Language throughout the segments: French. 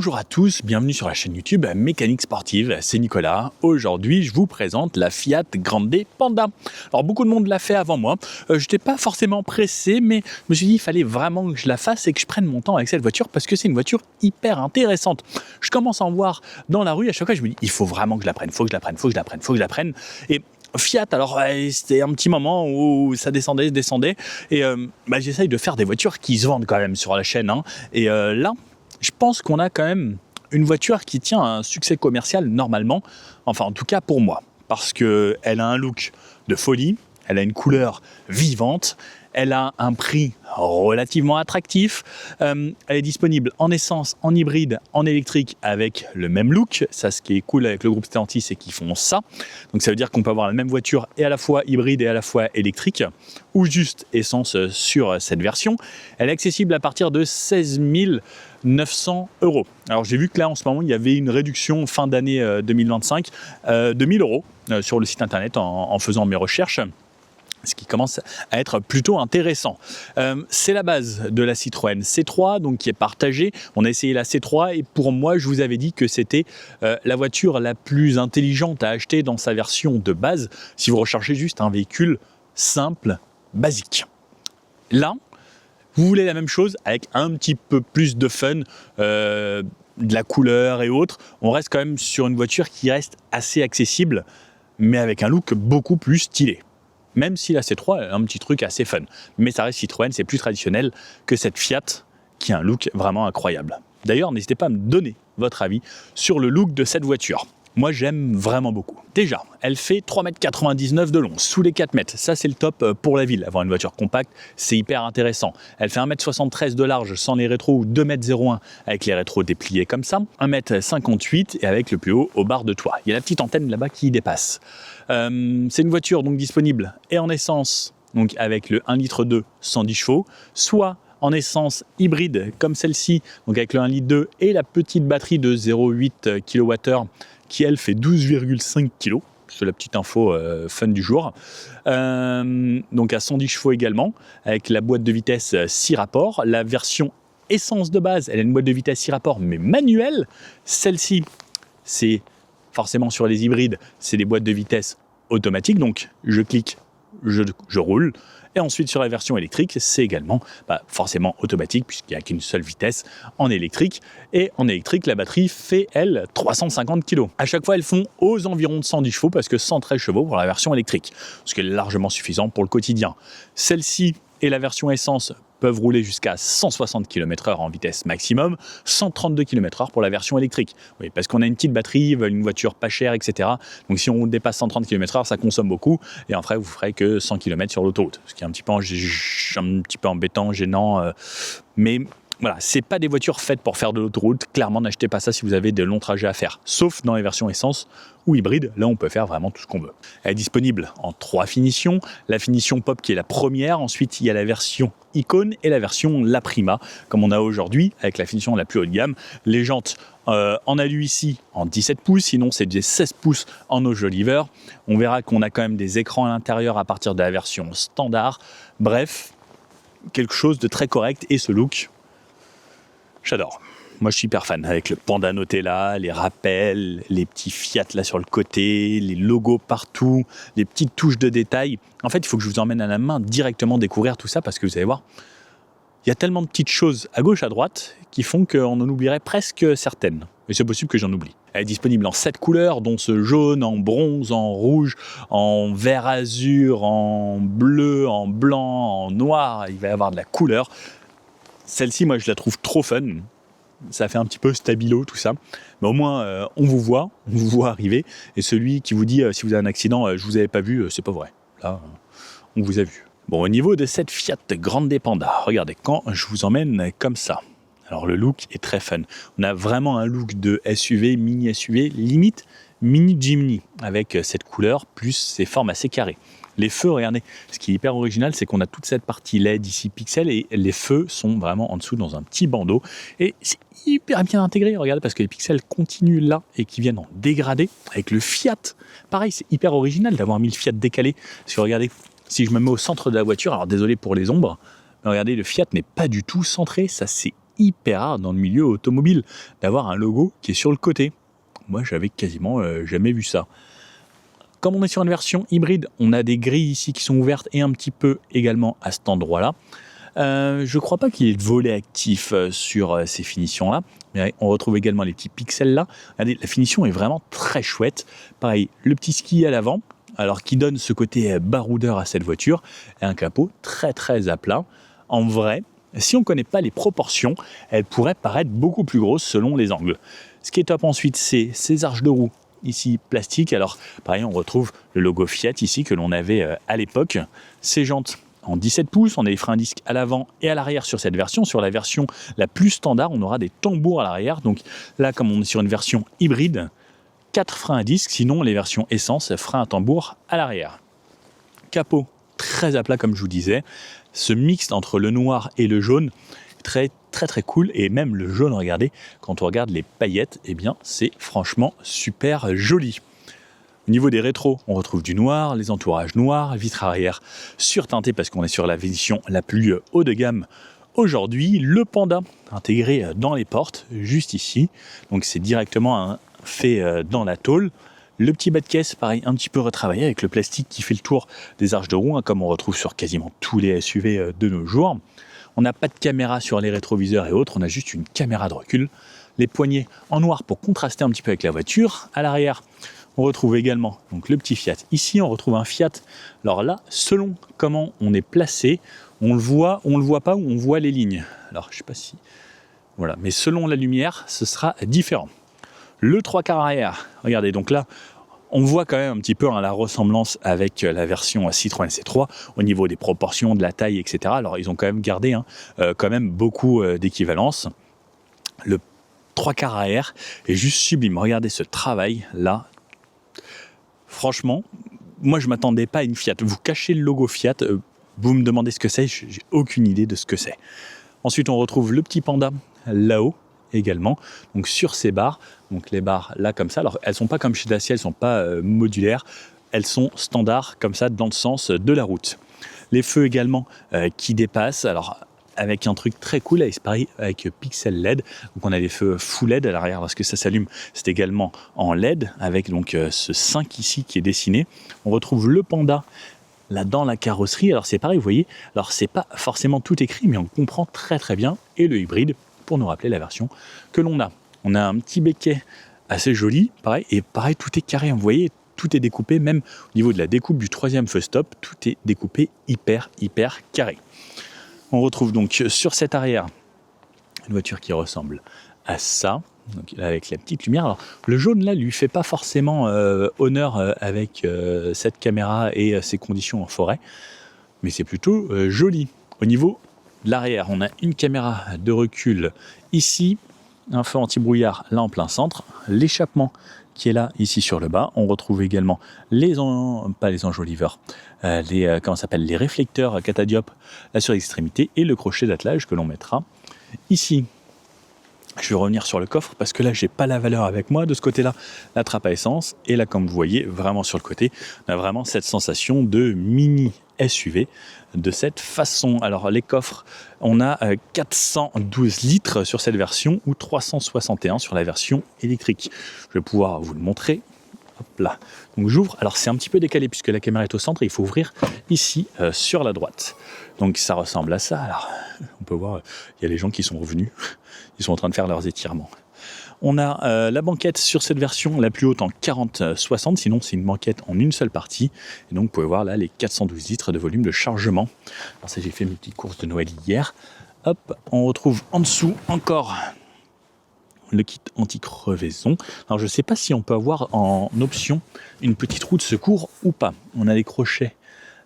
Bonjour à tous, bienvenue sur la chaîne YouTube Mécanique Sportive, c'est Nicolas. Aujourd'hui, je vous présente la Fiat Grande Panda. Alors, beaucoup de monde l'a fait avant moi. Je n'étais pas forcément pressé, mais je me suis dit qu'il fallait vraiment que je la fasse et que je prenne mon temps avec cette voiture parce que c'est une voiture hyper intéressante. Je commence à en voir dans la rue, à chaque fois je me dis, il faut vraiment que je la prenne, faut que je la prenne. Et Fiat, alors c'était un petit moment où ça descendait, et j'essaye de faire des voitures qui se vendent quand même sur la chaîne, hein. Et là, je pense qu'on a quand même une voiture qui tient un succès commercial normalement, enfin en tout cas pour moi, parce qu'elle a un look de folie, elle a une couleur vivante, elle a un prix relativement attractif, elle est disponible en essence, en hybride, en électrique avec le même look. Ça, ce qui est cool avec le groupe Stellantis, c'est qu'ils font ça. Donc ça veut dire qu'on peut avoir la même voiture et à la fois hybride et à la fois électrique, ou juste essence sur cette version. Elle est accessible à partir de 16 900 €. Alors j'ai vu que là en ce moment il y avait une réduction fin d'année 2025 de 1 000 € sur le site internet en faisant mes recherches. Ce qui commence à être plutôt intéressant. C'est la base de la Citroën C3, donc qui est partagée. On a essayé la C3 et pour moi, je vous avais dit que c'était la voiture la plus intelligente à acheter dans sa version de base si vous recherchez juste un véhicule simple, basique. Là, vous voulez la même chose avec un petit peu plus de fun, de la couleur et autres. On reste quand même sur une voiture qui reste assez accessible, mais avec un look beaucoup plus stylé. Même si la C3 a un petit truc assez fun. Mais ça reste Citroën, c'est plus traditionnel que cette Fiat qui a un look vraiment incroyable. D'ailleurs, n'hésitez pas à me donner votre avis sur le look de cette voiture. Moi, j'aime vraiment beaucoup. Déjà, elle fait 3,99 m de long, sous les 4 mètres. Ça, c'est le top pour la ville. Avoir une voiture compacte, c'est hyper intéressant. Elle fait 1,73 m de large sans les rétros ou 2,01 m avec les rétros dépliés comme ça. 1,58 m et avec le plus haut au bar de toit. Il y a la petite antenne là-bas qui dépasse. C'est une voiture donc disponible et en essence, donc avec le 1,2 litre 110 chevaux, soit en essence hybride comme celle-ci, donc avec le 1,2 litre et la petite batterie de 0,8 kWh qui elle fait 12,5 kg. C'est la petite info fun du jour. Donc à 110 chevaux également, avec la boîte de vitesse 6 rapports. La version essence de base, elle a une boîte de vitesse 6 rapports mais manuelle. Celle-ci, c'est forcément sur les hybrides, c'est des boîtes de vitesse automatiques. Donc je clique, je roule. Et ensuite, sur la version électrique, c'est également forcément automatique puisqu'il n'y a qu'une seule vitesse en électrique. Et en électrique, la batterie fait, elle, 350 kg. À chaque fois, elles font aux environs de 110 chevaux parce que 113 chevaux pour la version électrique, ce qui est largement suffisant pour le quotidien. Celle-ci et la version essence peuvent rouler jusqu'à 160 km/h en vitesse maximum, 132 km/h pour la version électrique. Oui, parce qu'on a une petite batterie, une voiture pas chère, etc. Donc si on dépasse 130 km/h, ça consomme beaucoup. Et en vrai, vous ferez que 100 km sur l'autoroute, ce qui est un petit peu embêtant, gênant. Mais voilà, c'est pas des voitures faites pour faire de l'autoroute. Clairement, n'achetez pas ça si vous avez de longs trajets à faire. Sauf dans les versions essence ou hybride. Là, on peut faire vraiment tout ce qu'on veut. Elle est disponible en 3 finitions. La finition Pop qui est la première. Ensuite, il y a la version Icône et la version La Prima, comme on a aujourd'hui, avec la finition la plus haut de gamme. Les jantes en alu ici en 17 pouces. Sinon, c'est des 16 pouces en Auge-Oliver. On verra qu'on a quand même des écrans à l'intérieur à partir de la version standard. Bref, quelque chose de très correct. Et ce look, j'adore. Moi, je suis hyper fan avec le Panda Nutella, les rappels, les petits Fiat là sur le côté, les logos partout, les petites touches de détail. En fait, il faut que je vous emmène à la main directement découvrir tout ça parce que vous allez voir, il y a tellement de petites choses à gauche, à droite qui font qu'on en oublierait presque certaines. Et c'est possible que j'en oublie. Elle est disponible en 7 couleurs, dont ce jaune, en bronze, en rouge, en vert azur, en bleu, en blanc, en noir. Il va y avoir de la couleur. Celle-ci, moi, je la trouve trop fun. Ça fait un petit peu stabilo, tout ça. Mais au moins, on vous voit arriver. Et celui qui vous dit, si vous avez un accident, je vous avais pas vu, c'est pas vrai. Là, on vous a vu. Bon, au niveau de cette Fiat Grande Panda, regardez, quand je vous emmène comme ça. Alors, le look est très fun. On a vraiment un look de SUV, mini SUV, limite mini Jimny, avec cette couleur, plus ces formes assez carrées. Les feux, regardez, ce qui est hyper original, c'est qu'on a toute cette partie LED ici pixel et les feux sont vraiment en dessous dans un petit bandeau. Et c'est hyper bien intégré, regardez, parce que les pixels continuent là et qui viennent en dégradé avec le Fiat. Pareil, c'est hyper original d'avoir mis le Fiat décalé. Parce que regardez, si je me mets au centre de la voiture, alors désolé pour les ombres, mais regardez, le Fiat n'est pas du tout centré, ça c'est hyper rare dans le milieu automobile d'avoir un logo qui est sur le côté. Moi, j'avais quasiment jamais vu ça. Comme on est sur une version hybride, on a des grilles ici qui sont ouvertes et un petit peu également à cet endroit-là. Je ne crois pas qu'il y ait de volet actif sur ces finitions-là. Mais on retrouve également les petits pixels là. Regardez, la finition est vraiment très chouette. Pareil, le petit ski à l'avant, alors qui donne ce côté baroudeur à cette voiture, et un capot très très à plat. En vrai, si on ne connaît pas les proportions, elle pourrait paraître beaucoup plus grosse selon les angles. Ce qui est top ensuite, c'est ces arches de roue ici plastique. Alors pareil, on retrouve le logo Fiat ici que l'on avait à l'époque. Ces jantes en 17 pouces, on a les freins à disque à l'avant et à l'arrière sur cette version. Sur la version la plus standard, on aura des tambours à l'arrière. Donc là, comme on est sur une version hybride, 4 freins à disque, sinon les versions essence, freins à tambour à l'arrière. Capot très à plat comme je vous disais. Ce mix entre le noir et le jaune, très très très cool. Et même le jaune, regardez, quand on regarde les paillettes, eh bien c'est franchement super joli. Au niveau des rétros, on retrouve du noir, les entourages noirs, vitres arrière surteintées parce qu'on est sur la version la plus haut de gamme aujourd'hui. Le panda intégré dans les portes, juste ici. Donc c'est directement fait dans la tôle. Le petit bas de caisse, pareil, un petit peu retravaillé avec le plastique qui fait le tour des arches de roue, comme on retrouve sur quasiment tous les SUV de nos jours. On n'a pas de caméra sur les rétroviseurs et autres, on a juste une caméra de recul. Les poignées en noir pour contraster un petit peu avec la voiture. À l'arrière, on retrouve également donc, le petit Fiat. Ici, on retrouve un Fiat. Alors là, selon comment on est placé, on le voit pas ou on voit les lignes. Alors, je ne sais pas si... Voilà, mais selon la lumière, ce sera différent. Le 3/4 arrière, regardez, donc là, on voit quand même un petit peu la ressemblance avec la version Citroën C3 au niveau des proportions, de la taille, etc. Alors, ils ont quand même gardé quand même beaucoup d'équivalence. Le 3/4 arrière est juste sublime. Regardez ce travail-là. Franchement, moi, je ne m'attendais pas à une Fiat. Vous cachez le logo Fiat, vous me demandez ce que c'est, j'ai aucune idée de ce que c'est. Ensuite, on retrouve le petit panda là-haut également, donc sur ces barres, donc les barres là comme ça. Alors elles sont pas comme chez Dacia, elles sont pas modulaires, elles sont standards comme ça dans le sens de la route. Les feux également qui dépassent, alors avec un truc très cool, c'est pareil avec pixel LED, donc on a des feux full LED à l'arrière parce que ça s'allume, c'est également en LED avec donc ce 5 ici qui est dessiné. On retrouve le panda là dans la carrosserie, alors c'est pareil, vous voyez, alors c'est pas forcément tout écrit, mais on comprend très très bien, et le hybride pour nous rappeler la version que l'on a. On a un petit béquet assez joli, pareil, et pareil, tout est carré, vous voyez, tout est découpé, même au niveau de la découpe du troisième feu stop, tout est découpé hyper carré. On retrouve donc sur cette arrière une voiture qui ressemble à ça, donc avec la petite lumière. Alors, le jaune là lui fait pas forcément honneur avec cette caméra et ses conditions en forêt, mais c'est plutôt joli. Au niveau de l'arrière, on a une caméra de recul ici, un feu anti-brouillard là en plein centre, l'échappement qui est là ici sur le bas. On retrouve également pas les enjoliveurs, les réflecteurs catadiopes là sur l'extrémité et le crochet d'attelage que l'on mettra ici. Je vais revenir sur le coffre parce que là j'ai pas la valeur avec moi. De ce côté là, la trappe à essence, et là comme vous voyez vraiment sur le côté, on a vraiment cette sensation de mini SUV de cette façon. Alors les coffres, on a 412 litres sur cette version ou 361 sur la version électrique. Je vais pouvoir vous le montrer. Hop là. Donc j'ouvre. Alors c'est un petit peu décalé puisque la caméra est au centre et il faut ouvrir ici sur la droite. Donc ça ressemble à ça. Alors on peut voir, il y a les gens qui sont revenus. Ils sont en train de faire leurs étirements. On a la banquette sur cette version la plus haute en 40-60, sinon c'est une banquette en une seule partie. Et donc vous pouvez voir là les 412 litres de volume de chargement. Alors ça, j'ai fait mes petites courses de Noël hier. Hop, on retrouve en dessous encore le kit anti-crevaison. Alors je ne sais pas si on peut avoir en option une petite roue de secours ou pas. On a des crochets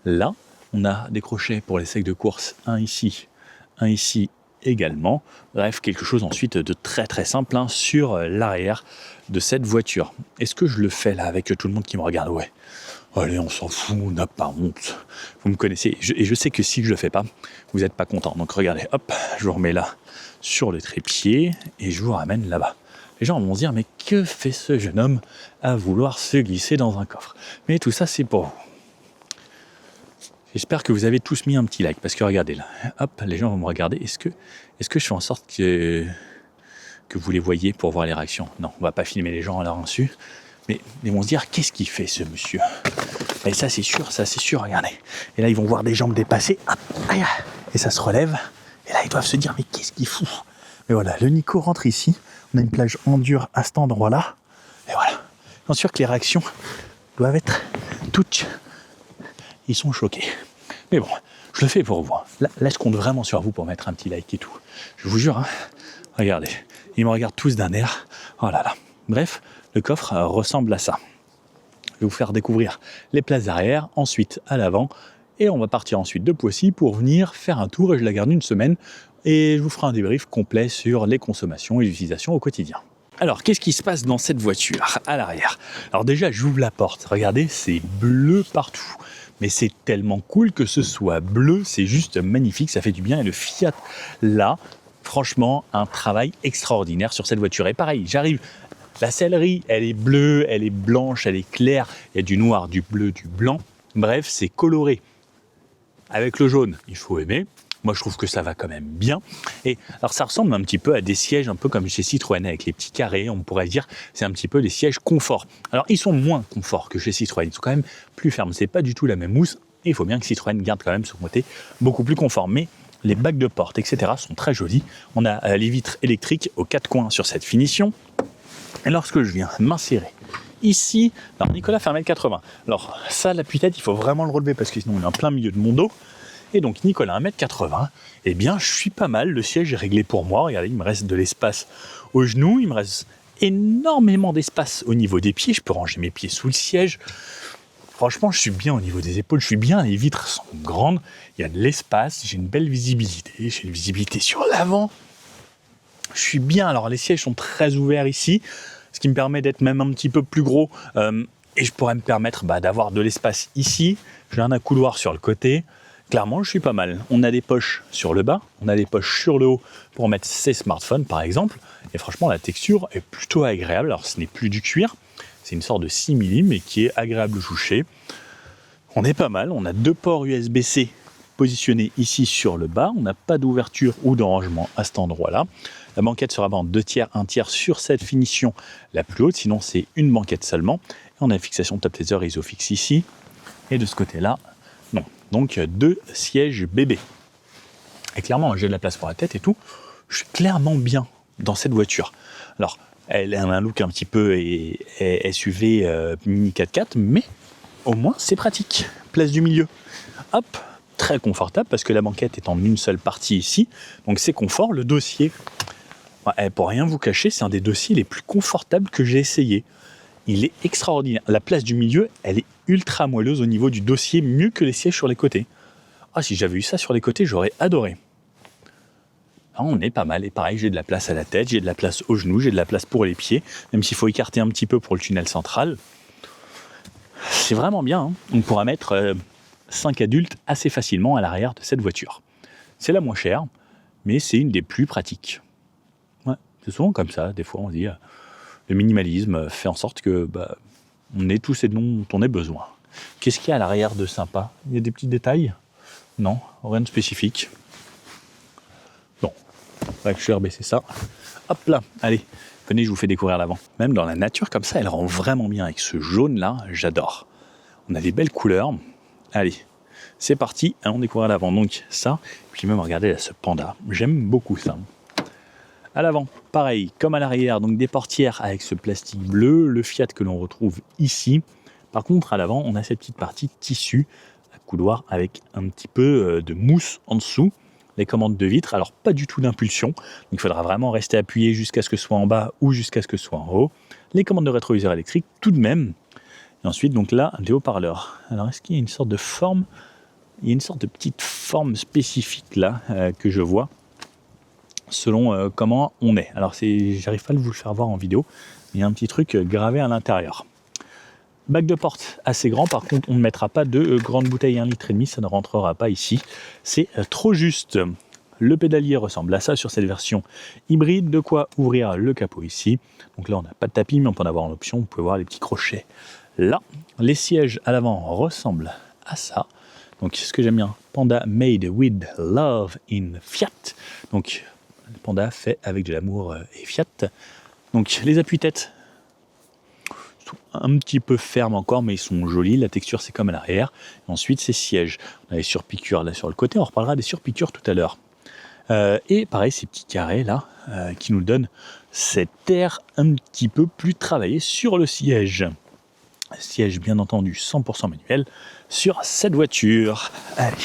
là, on a des crochets pour les sacs de course, un ici également. Bref, quelque chose ensuite de très très simple sur l'arrière de cette voiture. Est-ce que je le fais là avec tout le monde qui me regarde? Ouais. Allez, on s'en fout, on n'a pas honte. Vous me connaissez, et je sais que si je le fais pas, vous n'êtes pas content. Donc regardez, hop, je vous remets là sur le trépied et je vous ramène là-bas. Les gens vont se dire, mais que fait ce jeune homme à vouloir se glisser dans un coffre? Mais tout ça, c'est pour vous. J'espère que vous avez tous mis un petit like, parce que regardez là, hop, les gens vont me regarder. Est-ce que je fais en sorte que vous les voyez pour voir les réactions? Non, on va pas filmer les gens à leur insu, mais ils vont se dire, qu'est-ce qu'il fait ce monsieur? Et ça c'est sûr, regardez. Et là ils vont voir des jambes dépasser, hop, aïe, et ça se relève. Et là ils doivent se dire, mais qu'est-ce qu'il fout? Mais voilà, le Nico rentre ici, on a une plage en dur à cet endroit-là, et voilà. Bien sûr que les réactions doivent être toutes... Ils sont choqués. Mais bon, je le fais pour vous. Là, je compte vraiment sur vous pour mettre un petit like et tout. Je vous jure, hein. Regardez, ils me regardent tous d'un air. Oh là là. Bref, le coffre ressemble à ça. Je vais vous faire découvrir les places arrière, ensuite à l'avant, et on va partir ensuite de Poissy pour venir faire un tour, et je la garde une semaine, et je vous ferai un débrief complet sur les consommations et l'utilisation au quotidien. Alors, qu'est-ce qui se passe dans cette voiture à l'arrière? Alors déjà, j'ouvre la porte. Regardez, c'est bleu partout. Mais c'est tellement cool que ce soit bleu, c'est juste magnifique, ça fait du bien. Et le Fiat, là, franchement, un travail extraordinaire sur cette voiture. Et pareil, j'arrive, la sellerie, elle est bleue, elle est blanche, elle est claire. Il y a du noir, du bleu, du blanc. Bref, c'est coloré. Avec le jaune, il faut aimer. Moi, je trouve que ça va quand même bien. Et alors, ça ressemble un petit peu à des sièges, un peu comme chez Citroën, avec les petits carrés. On pourrait dire, c'est un petit peu des sièges confort. Alors, ils sont moins confort que chez Citroën. Ils sont quand même plus fermes. C'est pas du tout la même mousse. Et il faut bien que Citroën garde quand même son côté beaucoup plus confort. Mais les bacs de porte, etc., sont très jolis. On a les vitres électriques aux quatre coins sur cette finition. Et lorsque je viens m'insérer ici, alors Nicolas fait 1m80. Alors, ça, l'appui-tête, il faut vraiment le relever parce que sinon, il est en plein milieu de mon dos. Et donc Nicolas, 1m80, eh bien je suis pas mal, le siège est réglé pour moi, regardez, il me reste de l'espace aux genoux, il me reste énormément d'espace au niveau des pieds, je peux ranger mes pieds sous le siège. Franchement, je suis bien au niveau des épaules, je suis bien, les vitres sont grandes, il y a de l'espace, j'ai une belle visibilité, j'ai une visibilité sur l'avant. Je suis bien, alors les sièges sont très ouverts ici, ce qui me permet d'être même un petit peu plus gros, et je pourrais me permettre d'avoir de l'espace ici, j'ai un accoudoir sur le côté. Clairement, je suis pas mal. On a des poches sur le bas, on a des poches sur le haut pour mettre ses smartphones, par exemple. Et franchement, la texture est plutôt agréable. Alors, ce n'est plus du cuir, c'est une sorte de simili, mais qui est agréable au toucher. On est pas mal. On a deux ports USB-C positionnés ici sur le bas. On n'a pas d'ouverture ou de rangement à cet endroit-là. La banquette sera en 2 tiers, 1 tiers sur cette finition la plus haute. Sinon, c'est une banquette seulement. Et on a une fixation top laser Isofix ici. Et de ce côté-là, non. Donc 2 sièges bébés. Et clairement, j'ai de la place pour la tête et tout. Je suis clairement bien dans cette voiture. Alors, elle a un look un petit peu SUV mini 4x4, mais au moins c'est pratique. Place du milieu. Hop, très confortable parce que la banquette est en une seule partie ici. Donc c'est confort. Le dossier, pour rien vous cacher, c'est un des dossiers les plus confortables que j'ai essayé. Il est extraordinaire. La place du milieu, elle est ultra moelleuse au niveau du dossier, mieux que les sièges sur les côtés. Ah, si j'avais eu ça sur les côtés, j'aurais adoré. Ah, on est pas mal. Et pareil, j'ai de la place à la tête, j'ai de la place aux genoux, j'ai de la place pour les pieds, même s'il faut écarter un petit peu pour le tunnel central. C'est vraiment bien. Hein. On pourra mettre 5 adultes assez facilement à l'arrière de cette voiture. C'est la moins chère, mais c'est une des plus pratiques. Ouais, c'est souvent comme ça. Des fois, on se dit... Le minimalisme fait en sorte que on ait tout ce dont on ait besoin. Qu'est-ce qu'il y a à l'arrière de sympa? Il y a des petits détails? Non, rien de spécifique. Bon, je vais rebaisser ça. Hop là, allez, venez, je vous fais découvrir l'avant. Même dans la nature comme ça, elle rend vraiment bien avec ce jaune-là, j'adore. On a des belles couleurs. Allez, c'est parti, on découvre l'avant. Donc ça, puis même regardez là, ce panda, j'aime beaucoup ça. À l'avant, pareil, comme à l'arrière, donc des portières avec ce plastique bleu, le Fiat que l'on retrouve ici. Par contre, à l'avant, on a cette petite partie tissu, à couloir avec un petit peu de mousse en dessous. Les commandes de vitres, alors pas du tout d'impulsion, donc il faudra vraiment rester appuyé jusqu'à ce que ce soit en bas ou jusqu'à ce que ce soit en haut. Les commandes de rétroviseur électrique, tout de même. Et ensuite, donc là, des haut-parleurs. Alors, est-ce qu'il y a une sorte de forme? Il y a une sorte de petite forme spécifique là que je vois. Selon comment on est. Alors j'arrive pas à vous le faire voir en vidéo, mais il y a un petit truc gravé à l'intérieur. Bac de porte assez grand, par contre on ne mettra pas de grande bouteille 1,5 litre, ça ne rentrera pas ici, c'est trop juste. Le pédalier ressemble à ça sur cette version hybride, de quoi ouvrir le capot ici. Donc là on n'a pas de tapis, mais on peut en avoir en option, vous pouvez voir les petits crochets là. Les sièges à l'avant ressemblent à ça. Donc ce que j'aime bien, Panda made with love in Fiat. Donc Panda fait avec de l'amour et Fiat. Donc les appuis-têtes sont un petit peu fermes encore, mais ils sont jolis. La texture c'est comme à l'arrière. Ensuite ces sièges. On a les surpiqûres là sur le côté. On reparlera des surpiqûres tout à l'heure. Et pareil, ces petits carrés là qui nous donnent cet air un petit peu plus travaillé sur le siège. Siège bien entendu 100% manuel sur cette voiture. Allez,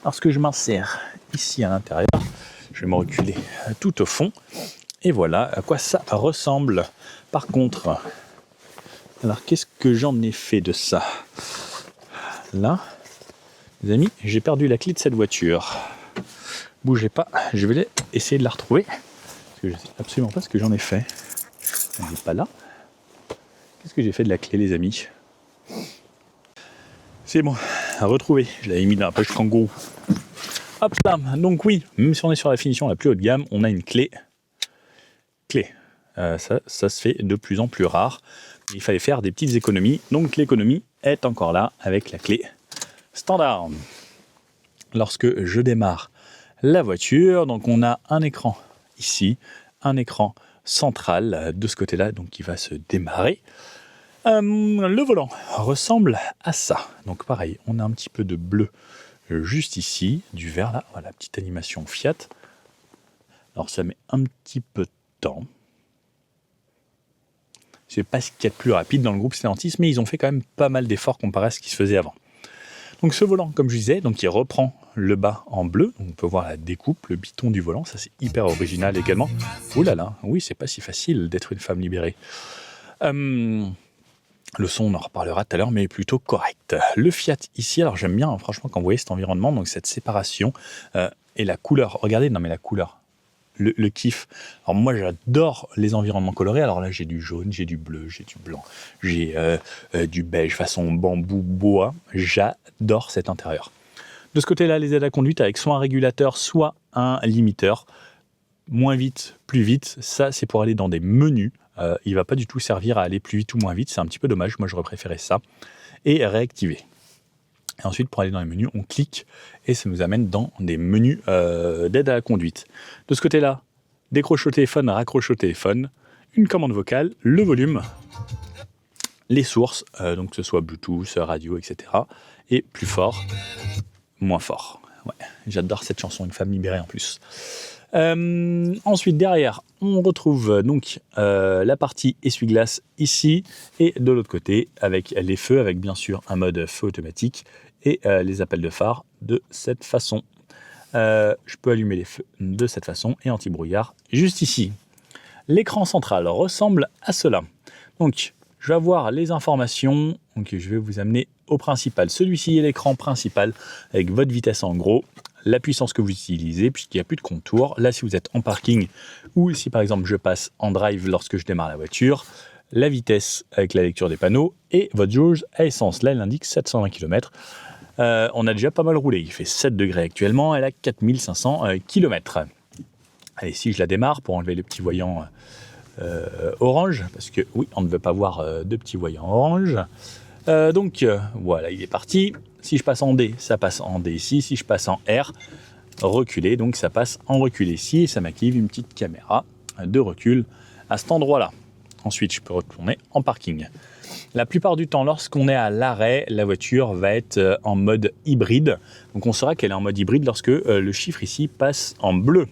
lorsque je m'insère ici à l'intérieur, je vais me reculer tout au fond. Et voilà à quoi ça ressemble. Par contre, alors qu'est-ce que j'en ai fait de ça? Là, les amis, j'ai perdu la clé de cette voiture. Bougez pas, je vais essayer de la retrouver. Parce que je ne sais absolument pas ce que j'en ai fait. Elle n'est pas là. Qu'est-ce que j'ai fait de la clé, les amis? C'est bon, à retrouver. Je l'avais mis dans la poche kangourou. Hop là, donc oui, même si on est sur la finition la plus haut de gamme, on a une clé. Ça se fait de plus en plus rare. Il fallait faire des petites économies. Donc l'économie est encore là avec la clé standard. Lorsque je démarre la voiture, donc on a un écran ici, un écran central de ce côté-là, donc qui va se démarrer. Le volant ressemble à ça. Donc pareil, on a un petit peu de bleu juste ici, du vert là, voilà, petite animation Fiat. Alors ça met un petit peu de temps. C'est pas ce qu'il y a de plus rapide dans le groupe Stellantis, mais ils ont fait quand même pas mal d'efforts comparé à ce qui se faisait avant. Donc ce volant, comme je disais, donc il reprend le bas en bleu. Donc on peut voir la découpe, le biton du volant, ça c'est hyper original également. Ouh là là, oui, c'est pas si facile d'être une femme libérée. Le son, on en reparlera tout à l'heure, mais plutôt correct. Le Fiat ici, alors j'aime bien, franchement, quand vous voyez cet environnement, donc cette séparation et la couleur. Regardez, non mais la couleur, le kiff. Alors moi, j'adore les environnements colorés. Alors là, j'ai du jaune, j'ai du bleu, j'ai du blanc, j'ai du beige façon bambou, bois. J'adore cet intérieur. De ce côté-là, les aides à conduite avec soit un régulateur, soit un limiteur. Moins vite, plus vite, ça c'est pour aller dans des menus. Il ne va pas du tout servir à aller plus vite ou moins vite, c'est un petit peu dommage, moi j'aurais préféré ça. Et réactiver. Et ensuite, pour aller dans les menus, on clique et ça nous amène dans des menus d'aide à la conduite. De ce côté-là, décroche au téléphone, raccroche au téléphone, une commande vocale, le volume, les sources, donc que ce soit Bluetooth, radio, etc. Et plus fort, moins fort. Ouais, j'adore cette chanson, une femme libérée en plus. Ensuite, derrière, on retrouve donc la partie essuie-glace ici et de l'autre côté avec les feux, avec bien sûr un mode feu automatique et les appels de phare de cette façon. Je peux allumer les feux de cette façon et anti-brouillard juste ici. L'écran central ressemble à cela. Donc, je vais avoir les informations. Donc, je vais vous amener au principal. Celui-ci est l'écran principal avec votre vitesse en gros, la puissance que vous utilisez puisqu'il n'y a plus de contour. Là, si vous êtes en parking ou si par exemple je passe en drive lorsque je démarre la voiture, la vitesse avec la lecture des panneaux et votre jauge à essence. Là, elle indique 720 km. On a déjà pas mal roulé. Il fait 7 degrés actuellement. Elle a 4500 km. Allez, si je la démarre pour enlever le petit voyant orange, parce que oui, on ne veut pas voir de petits voyants orange. Donc voilà, il est parti. Si je passe en D, ça passe en D ici. Si je passe en R, reculer, donc ça passe en reculé ici. Et ça m'active une petite caméra de recul à cet endroit-là. Ensuite, je peux retourner en parking. La plupart du temps, lorsqu'on est à l'arrêt, la voiture va être en mode hybride. Donc on saura qu'elle est en mode hybride lorsque le chiffre ici passe en bleu.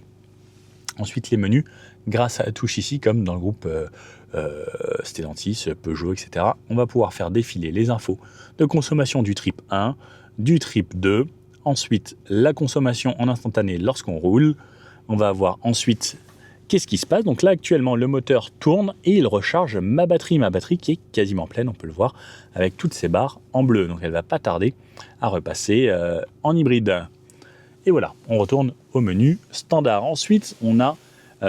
Ensuite, les menus, grâce à la touche ici, comme dans le groupe Stellantis, Peugeot, etc., on va pouvoir faire défiler les infos de consommation du trip 1, du trip 2, ensuite la consommation en instantané lorsqu'on roule. On va avoir ensuite qu'est-ce qui se passe. Donc là, actuellement, le moteur tourne et il recharge ma batterie qui est quasiment pleine, on peut le voir, avec toutes ces barres en bleu. Donc elle ne va pas tarder à repasser en hybride. Et voilà, on retourne au menu standard. Ensuite, on a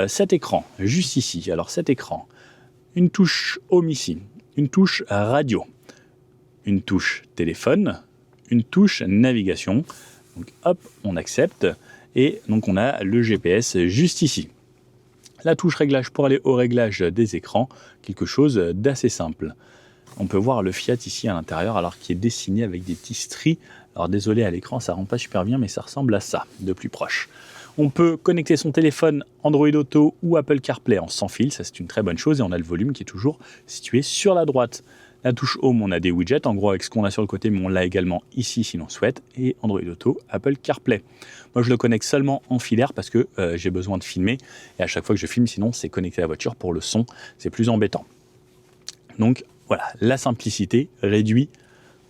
cet écran, juste ici. Alors cet écran, une touche home ici, une touche radio, une touche téléphone, une touche navigation. Donc hop, on accepte. Et donc on a le GPS juste ici. La touche réglage pour aller au réglage des écrans, quelque chose d'assez simple. on peut voir le Fiat ici à l'intérieur, alors qui est dessiné avec des petits stries. Alors désolé à l'écran, ça rend pas super bien, mais ça ressemble à ça, de plus proche. On peut connecter son téléphone Android Auto ou Apple CarPlay en sans fil, ça c'est une très bonne chose, et on a le volume qui est toujours situé sur la droite. La touche Home, on a des widgets, en gros avec ce qu'on a sur le côté, mais on l'a également ici si l'on souhaite, et Android Auto, Apple CarPlay. Moi je le connecte seulement en filaire parce que j'ai besoin de filmer, et à chaque fois que je filme, sinon c'est connecter la voiture pour le son, c'est plus embêtant. Donc voilà, la simplicité réduit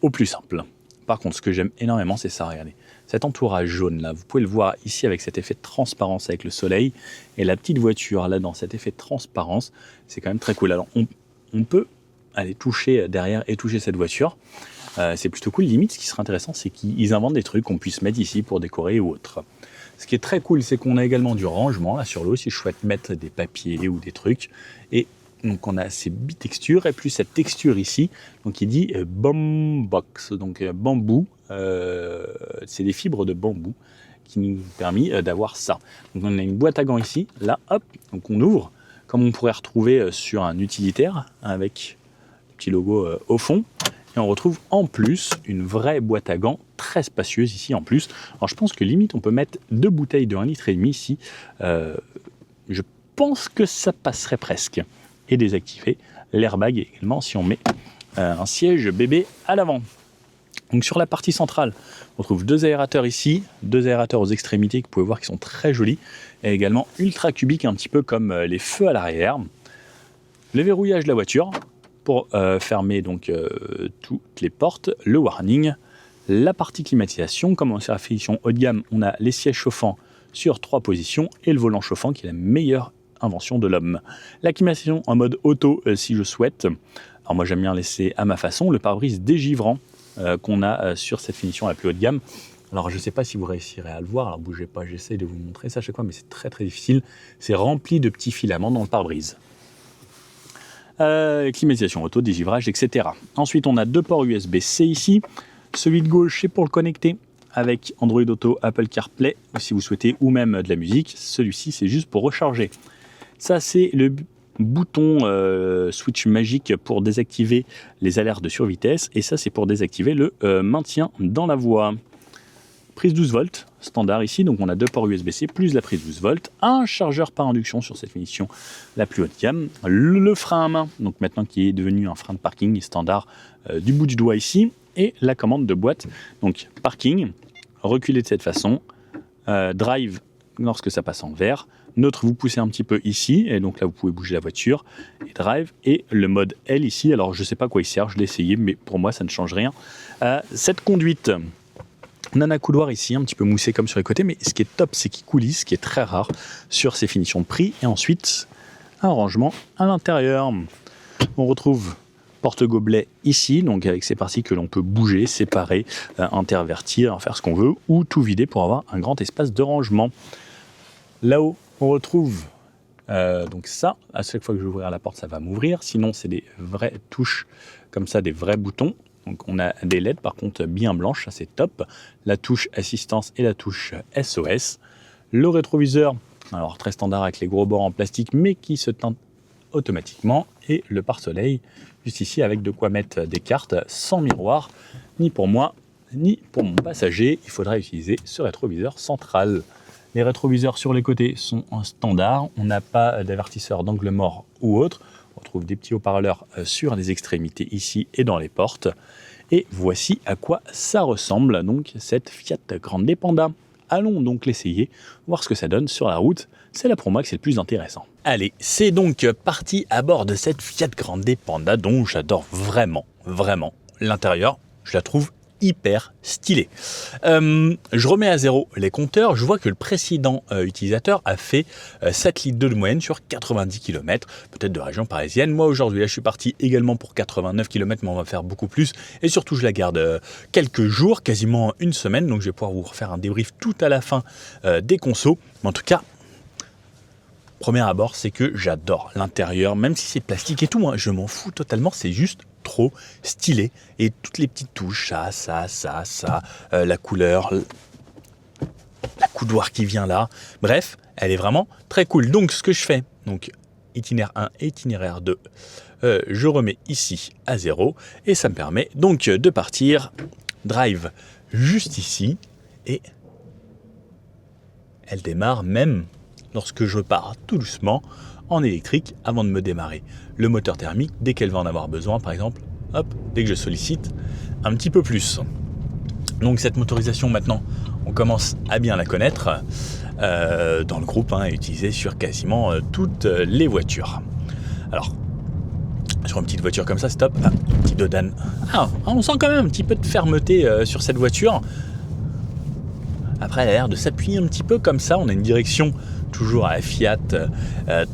au plus simple. Par contre, ce que j'aime énormément, c'est ça, regardez. Cet entourage jaune là, vous pouvez le voir ici avec cet effet de transparence avec le soleil, et la petite voiture là dans cet effet de transparence, c'est quand même très cool. Alors on peut aller toucher derrière et toucher cette voiture, c'est plutôt cool. Limite, ce qui serait intéressant, c'est qu'ils inventent des trucs qu'on puisse mettre ici pour décorer ou autre. Ce qui est très cool, c'est qu'on a également du rangement là sur le haut, si je souhaite mettre des papiers ou des trucs, et donc on a ces bitextures et plus cette texture ici, donc il dit Bambox, donc bambou, c'est des fibres de bambou qui nous permet d'avoir ça. Donc on a une boîte à gants ici, là hop, donc on ouvre, comme on pourrait retrouver sur un utilitaire avec le petit logo au fond, et on retrouve en plus une vraie boîte à gants très spacieuse ici en plus. Alors je pense que limite on peut mettre 2 bouteilles de 1,5 litre ici, je pense que ça passerait presque. Et désactiver l'airbag également si on met un siège bébé à l'avant. Donc sur la partie centrale, on trouve 2 aérateurs ici, 2 aérateurs aux extrémités que vous pouvez voir qui sont très jolis, et également ultra cubiques, un petit peu comme les feux à l'arrière. Le verrouillage de la voiture pour fermer donc toutes les portes, le warning, la partie climatisation. Comme c'est la finition haut de gamme, on a les sièges chauffants sur 3 positions et le volant chauffant qui est la meilleure invention de l'homme. La climatisation en mode auto si je souhaite. Alors moi j'aime bien laisser à ma façon le pare-brise dégivrant qu'on a sur cette finition la plus haut de gamme. Alors je ne sais pas si vous réussirez à le voir, alors bougez pas, j'essaie de vous montrer ça à chaque fois, mais c'est très très difficile. C'est rempli de petits filaments dans le pare-brise. Climatisation auto, dégivrage, etc. Ensuite on a 2 ports USB-C ici. Celui de gauche c'est pour le connecter avec Android Auto, Apple CarPlay si vous souhaitez, ou même de la musique. Celui-ci c'est juste pour recharger. Ça, c'est le bouton switch magique pour désactiver les alertes de survitesse. Et ça, c'est pour désactiver le maintien dans la voie. Prise 12 volts, standard ici. Donc, on a 2 ports USB-C plus la prise 12 volts. Un chargeur par induction sur cette finition la plus haut de gamme. Le frein à main, donc maintenant qui est devenu un frein de parking standard du bout du doigt ici. Et la commande de boîte. Donc, parking, reculer de cette façon. Drive, lorsque ça passe en vert. Neutre, vous poussez un petit peu ici, et donc là vous pouvez bouger la voiture, et drive, et le mode L ici, alors je sais pas à quoi il sert, je l'ai essayé, mais pour moi ça ne change rien. Cette conduite, on a un couloir ici, un petit peu moussé comme sur les côtés, mais ce qui est top, c'est qu'il coulisse, ce qui est très rare sur ces finitions de prix, et ensuite un rangement à l'intérieur. On retrouve porte-gobelet ici, donc avec ces parties que l'on peut bouger, séparer, intervertir, faire ce qu'on veut, ou tout vider pour avoir un grand espace de rangement. Là-haut, on retrouve donc ça, à chaque fois que je vais ouvrir la porte, ça va m'ouvrir. Sinon, c'est des vraies touches, comme ça, des vrais boutons. Donc, on a des LED, par contre, bien blanches, ça c'est top. La touche assistance et la touche SOS. Le rétroviseur, alors très standard avec les gros bords en plastique, mais qui se teinte automatiquement. Et le pare-soleil, juste ici, avec de quoi mettre des cartes sans miroir, ni pour moi, ni pour mon passager. Il faudra utiliser ce rétroviseur central. Les rétroviseurs sur les côtés sont en standard. On n'a pas d'avertisseur d'angle mort ou autre. On retrouve des petits haut-parleurs sur les extrémités ici et dans les portes. Et voici à quoi ça ressemble, donc cette Fiat Grande Panda. Allons donc l'essayer, voir ce que ça donne sur la route. C'est là pour moi que c'est le plus intéressant. Allez, c'est donc parti à bord de cette Fiat Grande Panda dont j'adore vraiment l'intérieur. Je la trouve hyper stylé. Je remets à zéro les compteurs. Je vois que le précédent utilisateur a fait 7 litres de moyenne sur 90 km, peut-être de région parisienne. Moi aujourd'hui, là, je suis parti également pour 89 km, mais on va faire beaucoup plus. Et surtout, je la garde quelques jours, quasiment une semaine. Donc, je vais pouvoir vous refaire un débrief tout à la fin des consos. Mais en tout cas, premier abord, c'est que j'adore l'intérieur, même si c'est plastique et tout, moi, je m'en fous totalement. C'est juste trop stylé, et toutes les petites touches, ça, la couleur, la coudoir qui vient là, bref, elle est vraiment très cool. Donc ce que je fais, donc itinéraire 1 et itinéraire 2 je remets ici à 0 et ça me permet donc de partir drive juste ici et elle démarre même lorsque je pars tout doucement en électrique avant de me démarrer. Le moteur thermique, dès qu'elle va en avoir besoin par exemple, hop, dès que je sollicite un petit peu plus. Donc cette motorisation maintenant, on commence à bien la connaître dans le groupe, utilisée sur quasiment toutes les voitures. Alors, sur une petite voiture comme ça, c'est top. Petit Dodan. On sent quand même un petit peu de fermeté sur cette voiture. Après, elle a l'air de s'appuyer un petit peu comme ça. On a une direction toujours à la Fiat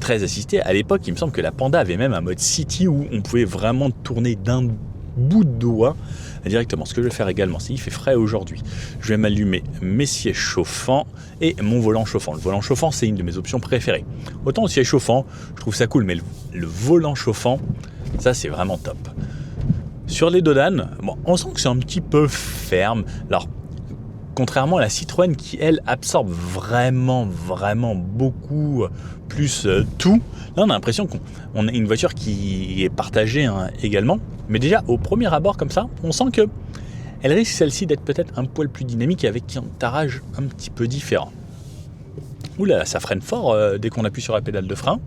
très assistée. À l'époque, il me semble que la Panda avait même un mode City où on pouvait vraiment tourner d'un bout de doigt directement. Ce que je vais faire également, s'il fait frais aujourd'hui, je vais m'allumer mes sièges chauffants et mon volant chauffant. Le volant chauffant, c'est une de mes options préférées. Autant le siège chauffant, je trouve ça cool, mais le volant chauffant, ça c'est vraiment top. Sur les Dodan, on sent que c'est un petit peu ferme. Alors, contrairement à la Citroën qui, elle, absorbe vraiment beaucoup plus tout. Là, on a l'impression qu'on a une voiture qui est partagée également. Mais déjà, au premier abord comme ça, on sent que elle risque celle-ci d'être peut-être un poil plus dynamique avec un tarage un petit peu différent. Ouh là, ça freine fort dès qu'on appuie sur la pédale de frein.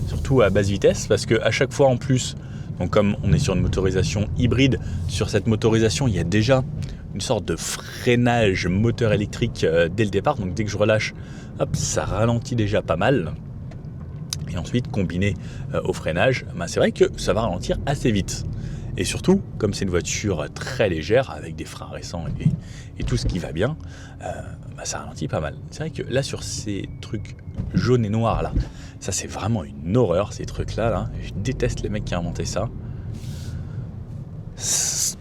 Surtout à basse vitesse, parce qu'à chaque fois en plus, donc comme on est sur une motorisation hybride, sur cette motorisation, il y a déjà une sorte de freinage moteur électrique dès le départ. Donc dès que je relâche, hop, ça ralentit déjà pas mal. Et ensuite, combiné au freinage, c'est vrai que ça va ralentir assez vite. Et surtout, comme c'est une voiture très légère, avec des freins récents et tout ce qui va bien, ça ralentit pas mal. C'est vrai que là, sur ces trucs jaunes et noirs, là, ça c'est vraiment une horreur, ces trucs-là. Là. Je déteste les mecs qui ont inventé ça. Ça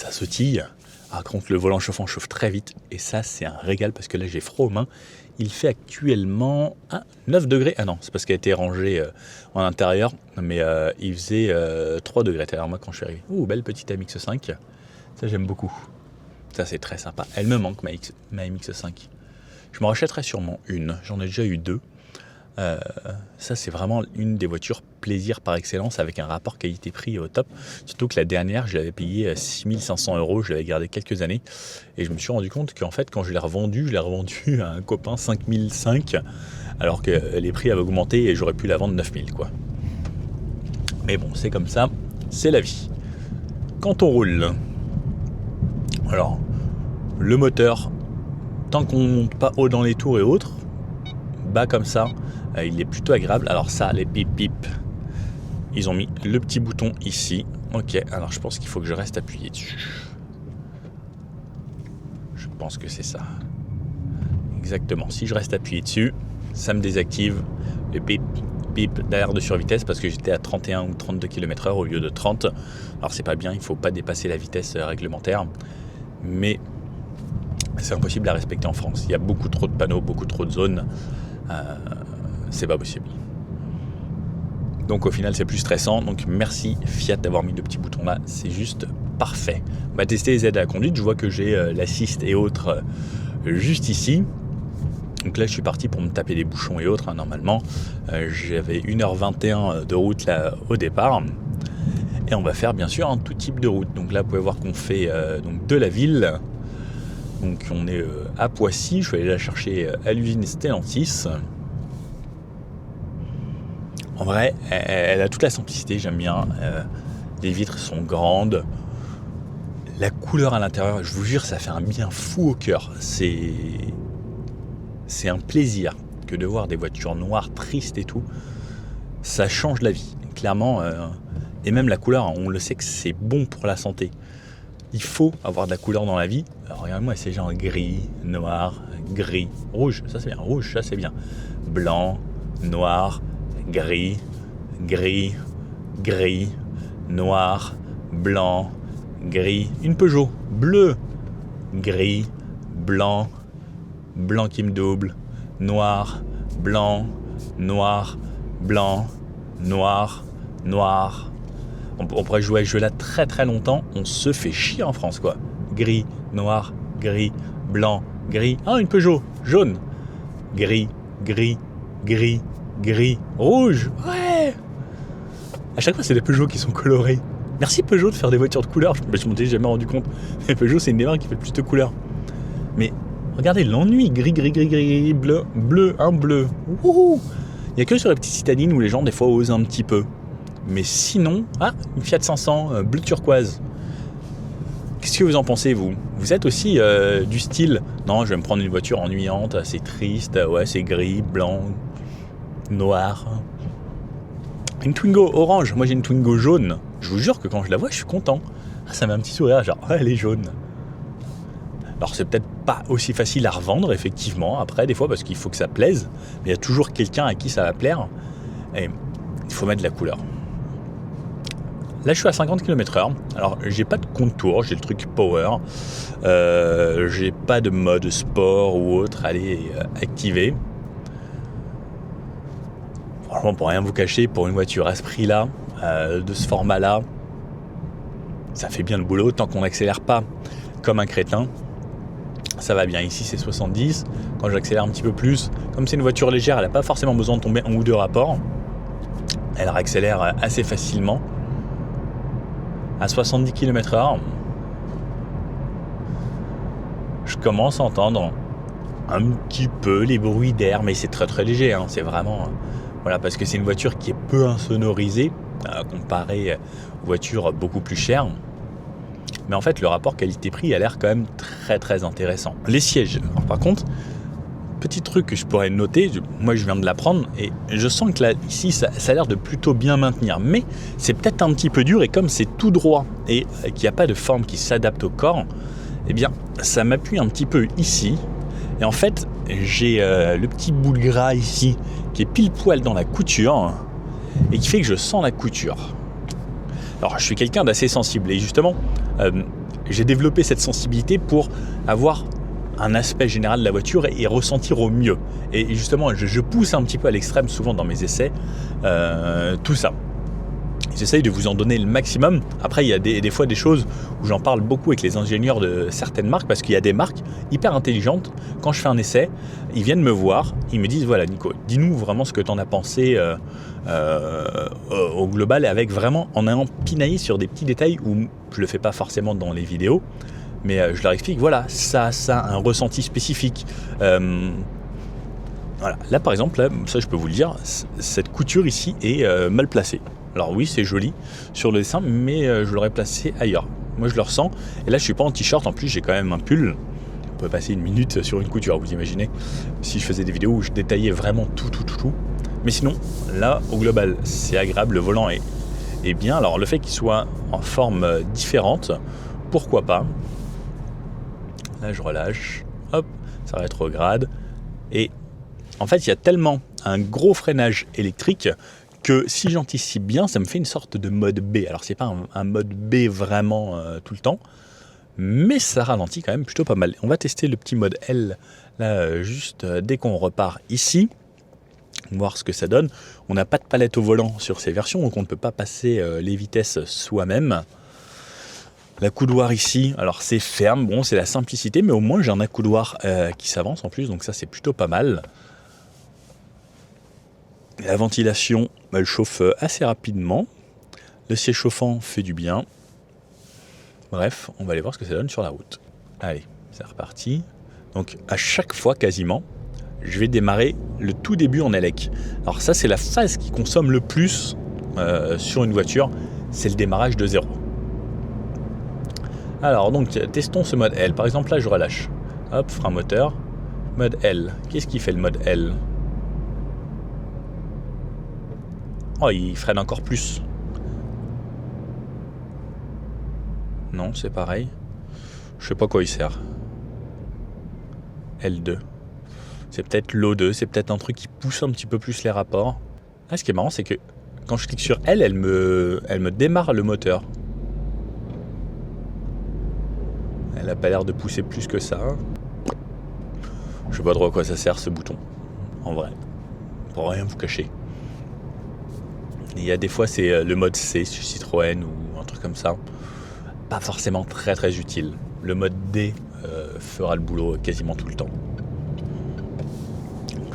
sautille. Par contre, le volant chauffant chauffe très vite. Et ça, c'est un régal parce que là, j'ai froid aux mains. Il fait actuellement 9 degrés. Ah non, c'est parce qu'elle a été rangée en intérieur. Mais il faisait 3 degrés tout à l'heure, moi, quand je suis arrivé. Ouh, belle petite MX-5. Ça, j'aime beaucoup. Ça, c'est très sympa. Elle me manque, ma MX-5. Je m'en rachèterai sûrement une. J'en ai déjà eu 2. Ça, c'est vraiment une des voitures plaisir par excellence avec un rapport qualité-prix au top. Surtout que la dernière, je l'avais payée 6 500 €. Je l'avais gardée quelques années. Et je me suis rendu compte qu'en fait, quand je l'ai revendue à un copain 5 500, alors que les prix avaient augmenté et j'aurais pu la vendre 9 000, quoi. Mais bon, c'est comme ça. C'est la vie. Quand on roule, alors, le moteur, tant qu'on monte pas haut dans les tours et autres, bas comme ça, il est plutôt agréable. Alors ça, les pip, ils ont mis le petit bouton ici. Ok, alors je pense qu'il faut que je reste appuyé dessus. Je pense que c'est ça. Exactement, si je reste appuyé dessus, ça me désactive le pip d'alerte de survitesse parce que j'étais à 31 ou 32 km/h au lieu de 30. Alors c'est pas bien, il ne faut pas dépasser la vitesse réglementaire. Mais c'est impossible à respecter en France. Il y a beaucoup trop de panneaux, beaucoup trop de zones. C'est pas possible. Donc au final c'est plus stressant. Donc merci Fiat d'avoir mis le petit bouton là, c'est juste parfait. On va tester les aides à la conduite. Je vois que j'ai l'assist et autres juste ici. Donc là je suis parti pour me taper des bouchons et autres normalement. J'avais 1h21 de route là au départ. Et on va faire bien sûr un tout type de route. Donc là vous pouvez voir qu'on fait donc de la ville. Donc on est à Poissy, je vais aller la chercher à l'usine Stellantis. En vrai, elle a toute la simplicité, j'aime bien. Les vitres sont grandes. La couleur à l'intérieur, je vous jure, ça fait un bien fou au cœur. C'est un plaisir que de voir des voitures noires, tristes et tout. Ça change la vie, clairement. Et même la couleur, on le sait que c'est bon pour la santé. Il faut avoir de la couleur dans la vie. Alors regarde-moi, c'est genre gris, noir, gris, rouge, ça c'est bien, rouge, ça c'est bien. Blanc, noir, gris, gris, gris, noir, blanc, gris. Une Peugeot, bleu, gris, blanc, blanc qui me double, noir, blanc, noir, blanc, noir, noir. On pourrait jouer à ce jeu-là très très longtemps. On se fait chier en France, quoi. Gris, noir, gris, blanc, gris. Ah, une Peugeot, jaune. Gris, gris, gris, gris, rouge. Ouais. À chaque fois, c'est les Peugeot qui sont colorés. Merci Peugeot de faire des voitures de couleur. Je m'en étais jamais rendu compte. Mais Peugeot, c'est une des marques qui fait plus de couleurs. Mais regardez l'ennui. Gris, bleu, un bleu. Wouhou. Il n'y a que sur les petites citadines où les gens, des fois, osent un petit peu. Mais sinon, une Fiat 500, bleu turquoise. Qu'est-ce que vous en pensez, vous ? Vous êtes aussi du style, non, je vais me prendre une voiture ennuyante, c'est triste, ouais, c'est gris, blanc, noir. Une Twingo orange, moi j'ai une Twingo jaune. Je vous jure que quand je la vois, je suis content. Ça met un petit sourire, genre, elle est jaune. Alors c'est peut-être pas aussi facile à revendre, effectivement, après, des fois, parce qu'il faut que ça plaise. Mais il y a toujours quelqu'un à qui ça va plaire. Et il faut mettre de la couleur. Là, je suis à 50 km/h. Alors, j'ai pas de contour, j'ai le truc power. J'ai pas de mode sport ou autre à aller activer. Franchement, pour rien vous cacher, pour une voiture à ce prix-là, de ce format-là, ça fait bien le boulot tant qu'on n'accélère pas comme un crétin. Ça va bien. Ici, c'est 70. Quand j'accélère un petit peu plus, comme c'est une voiture légère, elle n'a pas forcément besoin de tomber un ou deux rapports. Elle accélère assez facilement. À 70 km/h, je commence à entendre un petit peu les bruits d'air, mais c'est très très léger, hein. C'est vraiment, voilà, parce que c'est une voiture qui est peu insonorisée, comparée aux voitures beaucoup plus chères. Mais en fait, le rapport qualité-prix a l'air quand même très très intéressant. Les sièges, alors, par contre, petit truc que je pourrais noter, moi je viens de l'apprendre et je sens que là, ici, ça a l'air de plutôt bien maintenir. Mais c'est peut-être un petit peu dur et comme c'est tout droit et qu'il n'y a pas de forme qui s'adapte au corps, eh bien, ça m'appuie un petit peu ici. Et en fait, j'ai le petit bout de gras ici qui est pile poil dans la couture et qui fait que je sens la couture. Alors, je suis quelqu'un d'assez sensible et justement, j'ai développé cette sensibilité pour avoir un aspect général de la voiture et ressentir au mieux. Et justement, je pousse un petit peu à l'extrême souvent dans mes essais, tout ça. J'essaye de vous en donner le maximum. Après, il y a des fois des choses où j'en parle beaucoup avec les ingénieurs de certaines marques, parce qu'il y a des marques hyper intelligentes. Quand je fais un essai, ils viennent me voir, ils me disent, voilà Nico, dis-nous vraiment ce que tu en as pensé au global, avec vraiment en allant pinailler sur des petits détails où je le fais pas forcément dans les vidéos. Mais je leur explique, voilà, ça a un ressenti spécifique. Voilà. Là, par exemple, là, ça je peux vous le dire, cette couture ici est mal placée. Alors oui, c'est joli sur le dessin, mais je l'aurais placé ailleurs. Moi, je le ressens. Et là, je suis pas en t-shirt, en plus, j'ai quand même un pull. On peut passer une minute sur une couture, vous imaginez, si je faisais des vidéos où je détaillais vraiment tout. Mais sinon, là, au global, c'est agréable, le volant est bien. Alors, le fait qu'il soit en forme différente, pourquoi pas. Là, je relâche, hop, ça rétrograde. Et en fait, il y a tellement un gros freinage électrique que si j'anticipe bien, ça me fait une sorte de mode B. Alors, c'est pas un mode B vraiment tout le temps, mais ça ralentit quand même plutôt pas mal. On va tester le petit mode L, là, juste dès qu'on repart ici, voir ce que ça donne. On n'a pas de palette au volant sur ces versions, donc on ne peut pas passer les vitesses soi-même. L'accoudoir ici, alors c'est ferme, bon c'est la simplicité, mais au moins j'ai un accoudoir qui s'avance en plus, donc ça c'est plutôt pas mal. La ventilation, elle chauffe assez rapidement. Le siège chauffant fait du bien. Bref, on va aller voir ce que ça donne sur la route. Allez, c'est reparti. Donc à chaque fois quasiment, je vais démarrer le tout début en élec. Alors ça c'est la phase qui consomme le plus sur une voiture, c'est le démarrage de zéro. Alors donc testons ce mode L. Par exemple là je relâche. Hop, frein moteur. Mode L. Qu'est-ce qui fait le mode L ? Oh, il freine encore plus. Non, c'est pareil. Je sais pas quoi il sert. L2. C'est peut-être l'O2, c'est peut-être un truc qui pousse un petit peu plus les rapports. Ah, ce qui est marrant, c'est que quand je clique sur L, elle me démarre le moteur. Elle n'a pas l'air de pousser plus que ça. Je sais pas trop à quoi ça sert ce bouton, en vrai. Pour rien vous cacher. Il y a des fois c'est le mode C sur Citroën ou un truc comme ça. Pas forcément très très utile. Le mode D fera le boulot quasiment tout le temps.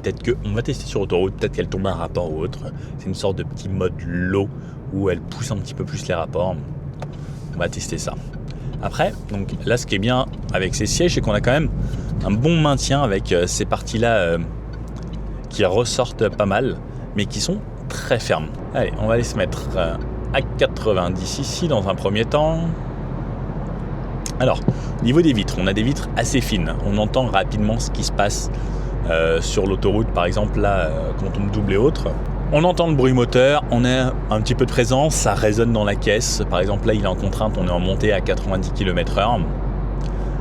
peut-être qu'on va tester sur autoroute, peut-être qu'elle tombe un rapport ou autre. C'est une sorte de petit mode low où elle pousse un petit peu plus les rapports. On va tester ça. Après, donc là, ce qui est bien avec ces sièges, c'est qu'on a quand même un bon maintien avec ces parties-là qui ressortent pas mal, mais qui sont très fermes. Allez, on va aller se mettre à 90 ici dans un premier temps. Alors, au niveau des vitres, on a des vitres assez fines. On entend rapidement ce qui se passe sur l'autoroute, par exemple, là, quand on me double et autres. On entend le bruit moteur, on a un petit peu de présence, ça résonne dans la caisse. Par exemple, là, il est en contrainte, on est en montée à 90 km/h.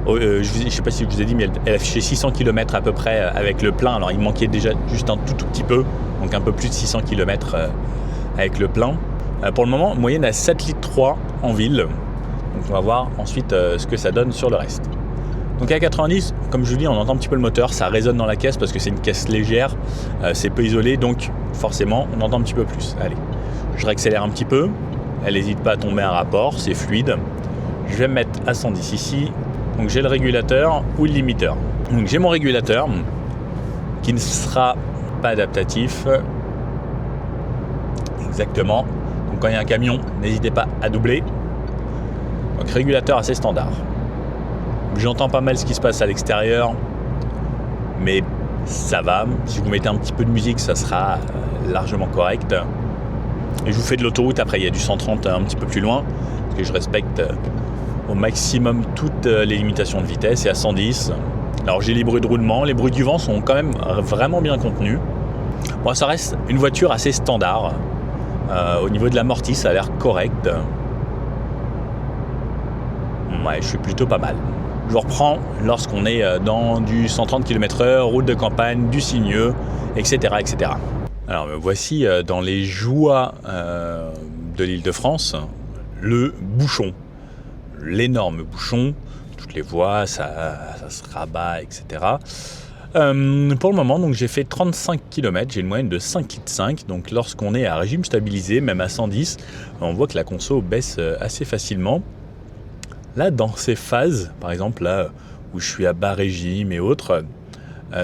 Je ne sais pas si je vous ai dit, mais elle affichait 600 km à peu près avec le plein. Alors, il manquait déjà juste un tout petit peu, donc un peu plus de 600 km avec le plein. Pour le moment, moyenne à 7,3 litres en ville. Donc, on va voir ensuite ce que ça donne sur le reste. Donc à 90, comme je vous dis, on entend un petit peu le moteur, ça résonne dans la caisse parce que c'est une caisse légère, c'est peu isolé, donc forcément on entend un petit peu plus. Allez, je réaccélère un petit peu, elle n'hésite pas à tomber à rapport, c'est fluide. Je vais me mettre à 110 ici, donc j'ai le régulateur ou le limiteur. Donc j'ai mon régulateur qui ne sera pas adaptatif. Exactement, donc quand il y a un camion, n'hésitez pas à doubler. Donc régulateur assez standard. J'entends pas mal ce qui se passe à l'extérieur, mais ça va. Si vous mettez un petit peu de musique, ça sera largement correct. Et je vous fais de l'autoroute, après il y a du 130 un petit peu plus loin, parce que je respecte au maximum toutes les limitations de vitesse, et à 110. Alors j'ai les bruits de roulement, les bruits du vent sont quand même vraiment bien contenus. Bon, ça reste une voiture assez standard. Au niveau de l'amorti, ça a l'air correct. Ouais, je suis plutôt pas mal. Je vous reprends lorsqu'on est dans du 130 km/h, route de campagne, du sinueux, etc. etc. Alors me voici dans les joies de l'Île-de-France, le bouchon. L'énorme bouchon, toutes les voies, ça se rabat, etc. Pour le moment, donc, j'ai fait 35 km, j'ai une moyenne de 5,5 litres. Donc lorsqu'on est à régime stabilisé, même à 110, on voit que la conso baisse assez facilement. Là, dans ces phases, par exemple là où je suis à bas régime et autres,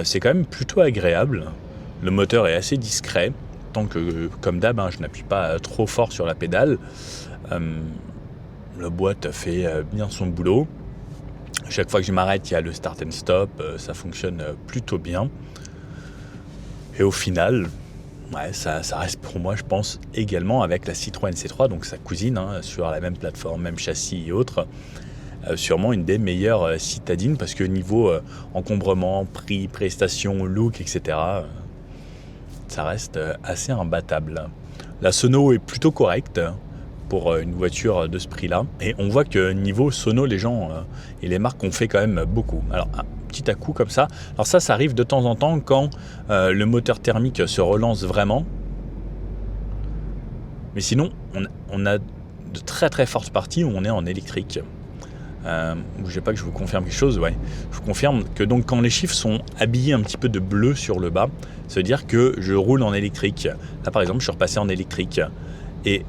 c'est quand même plutôt agréable. Le moteur est assez discret, tant que, comme d'hab, je n'appuie pas trop fort sur la pédale. La boîte fait bien son boulot. Chaque fois que je m'arrête, il y a le start and stop, ça fonctionne plutôt bien. Et au final, ouais, ça reste pour moi, je pense, également avec la Citroën C3, donc sa cousine, sur la même plateforme, même châssis et autres. Sûrement une des meilleures citadines, parce que niveau encombrement, prix, prestations, look, etc., ça reste assez imbattable. La sono est plutôt correcte pour une voiture de ce prix-là. Et on voit que niveau sono, les gens et les marques ont fait quand même beaucoup. Alors, un petit à-coup comme ça. Alors ça arrive de temps en temps quand le moteur thermique se relance vraiment. Mais sinon, on a de très très fortes parties où on est en électrique. Bougez pas que je vous confirme quelque chose. Ouais. Je vous confirme que donc quand les chiffres sont habillés un petit peu de bleu sur le bas, ça veut dire que je roule en électrique. Là par exemple, je suis repassé en électrique. Et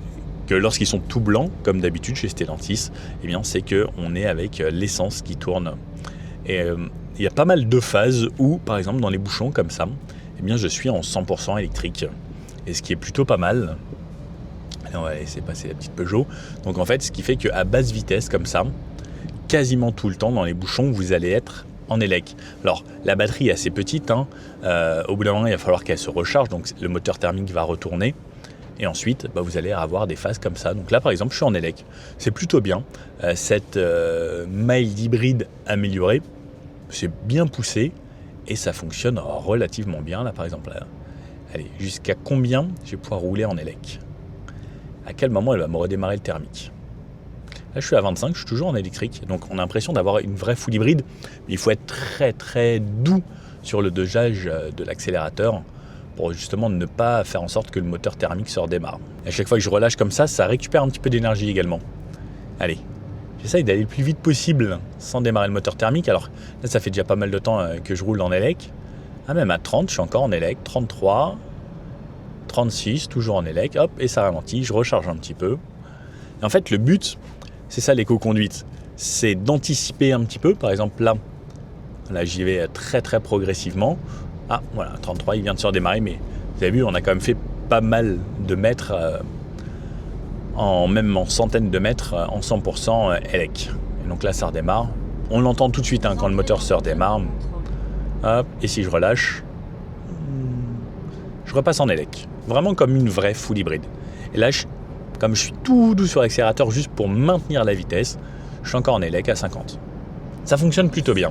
que lorsqu'ils sont tout blancs, comme d'habitude chez Stellantis, eh bien c'est qu'on est avec l'essence qui tourne. Et il y a pas mal de phases où, par exemple, dans les bouchons comme ça, eh bien je suis en 100% électrique. Et ce qui est plutôt pas mal. Allez, on va laisser passer la petite Peugeot. Donc en fait, ce qui fait qu'à basse vitesse comme ça, quasiment tout le temps dans les bouchons, vous allez être en élec. Alors la batterie est assez petite, au bout d'un moment il va falloir qu'elle se recharge, donc le moteur thermique va retourner. Et ensuite, vous allez avoir des phases comme ça. Donc là, par exemple, je suis en élec. C'est plutôt bien. Cette mild hybride améliorée, c'est bien poussé et ça fonctionne relativement bien. Là, par exemple, là, allez, jusqu'à combien je vais pouvoir rouler en élec? À quel moment elle va me redémarrer le thermique? Là, je suis à 25, je suis toujours en électrique. Donc, on a l'impression d'avoir une vraie full hybride. Mais il faut être très, très doux sur le dosage de l'accélérateur pour justement ne pas faire en sorte que le moteur thermique se redémarre. Et à chaque fois que je relâche comme ça récupère un petit peu d'énergie également. Allez, j'essaye d'aller le plus vite possible sans démarrer le moteur thermique. Alors là, ça fait déjà pas mal de temps que je roule en élec. Même à 30, je suis encore en élec. 33, 36, toujours en élec. Hop, et ça ralentit, je recharge un petit peu. Et en fait, le but, c'est ça l'éco-conduite. C'est d'anticiper un petit peu. Par exemple, là j'y vais très très progressivement. Ah, voilà, 33, il vient de se redémarrer, mais vous avez vu, on a quand même fait pas mal de mètres, même en centaines de mètres, en 100% élec. Et donc là, ça redémarre. On l'entend tout de suite quand le moteur se redémarre. Hop, et si je relâche, je repasse en élec. Vraiment comme une vraie full hybride. Et là, comme je suis tout doux sur l'accélérateur juste pour maintenir la vitesse, je suis encore en élec à 50. Ça fonctionne plutôt bien.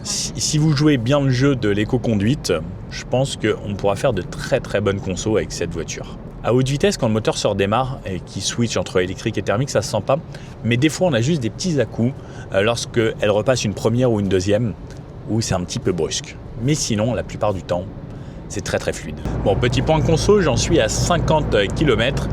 Si vous jouez bien le jeu de l'éco-conduite, je pense qu'on pourra faire de très très bonnes consos avec cette voiture. À haute vitesse, quand le moteur se redémarre et qu'il switch entre électrique et thermique, ça se sent pas. Mais des fois, on a juste des petits à-coups lorsqu'elle repasse une première ou une deuxième, où c'est un petit peu brusque. Mais sinon, la plupart du temps, c'est très très fluide. Bon, petit point conso, j'en suis à 50 km.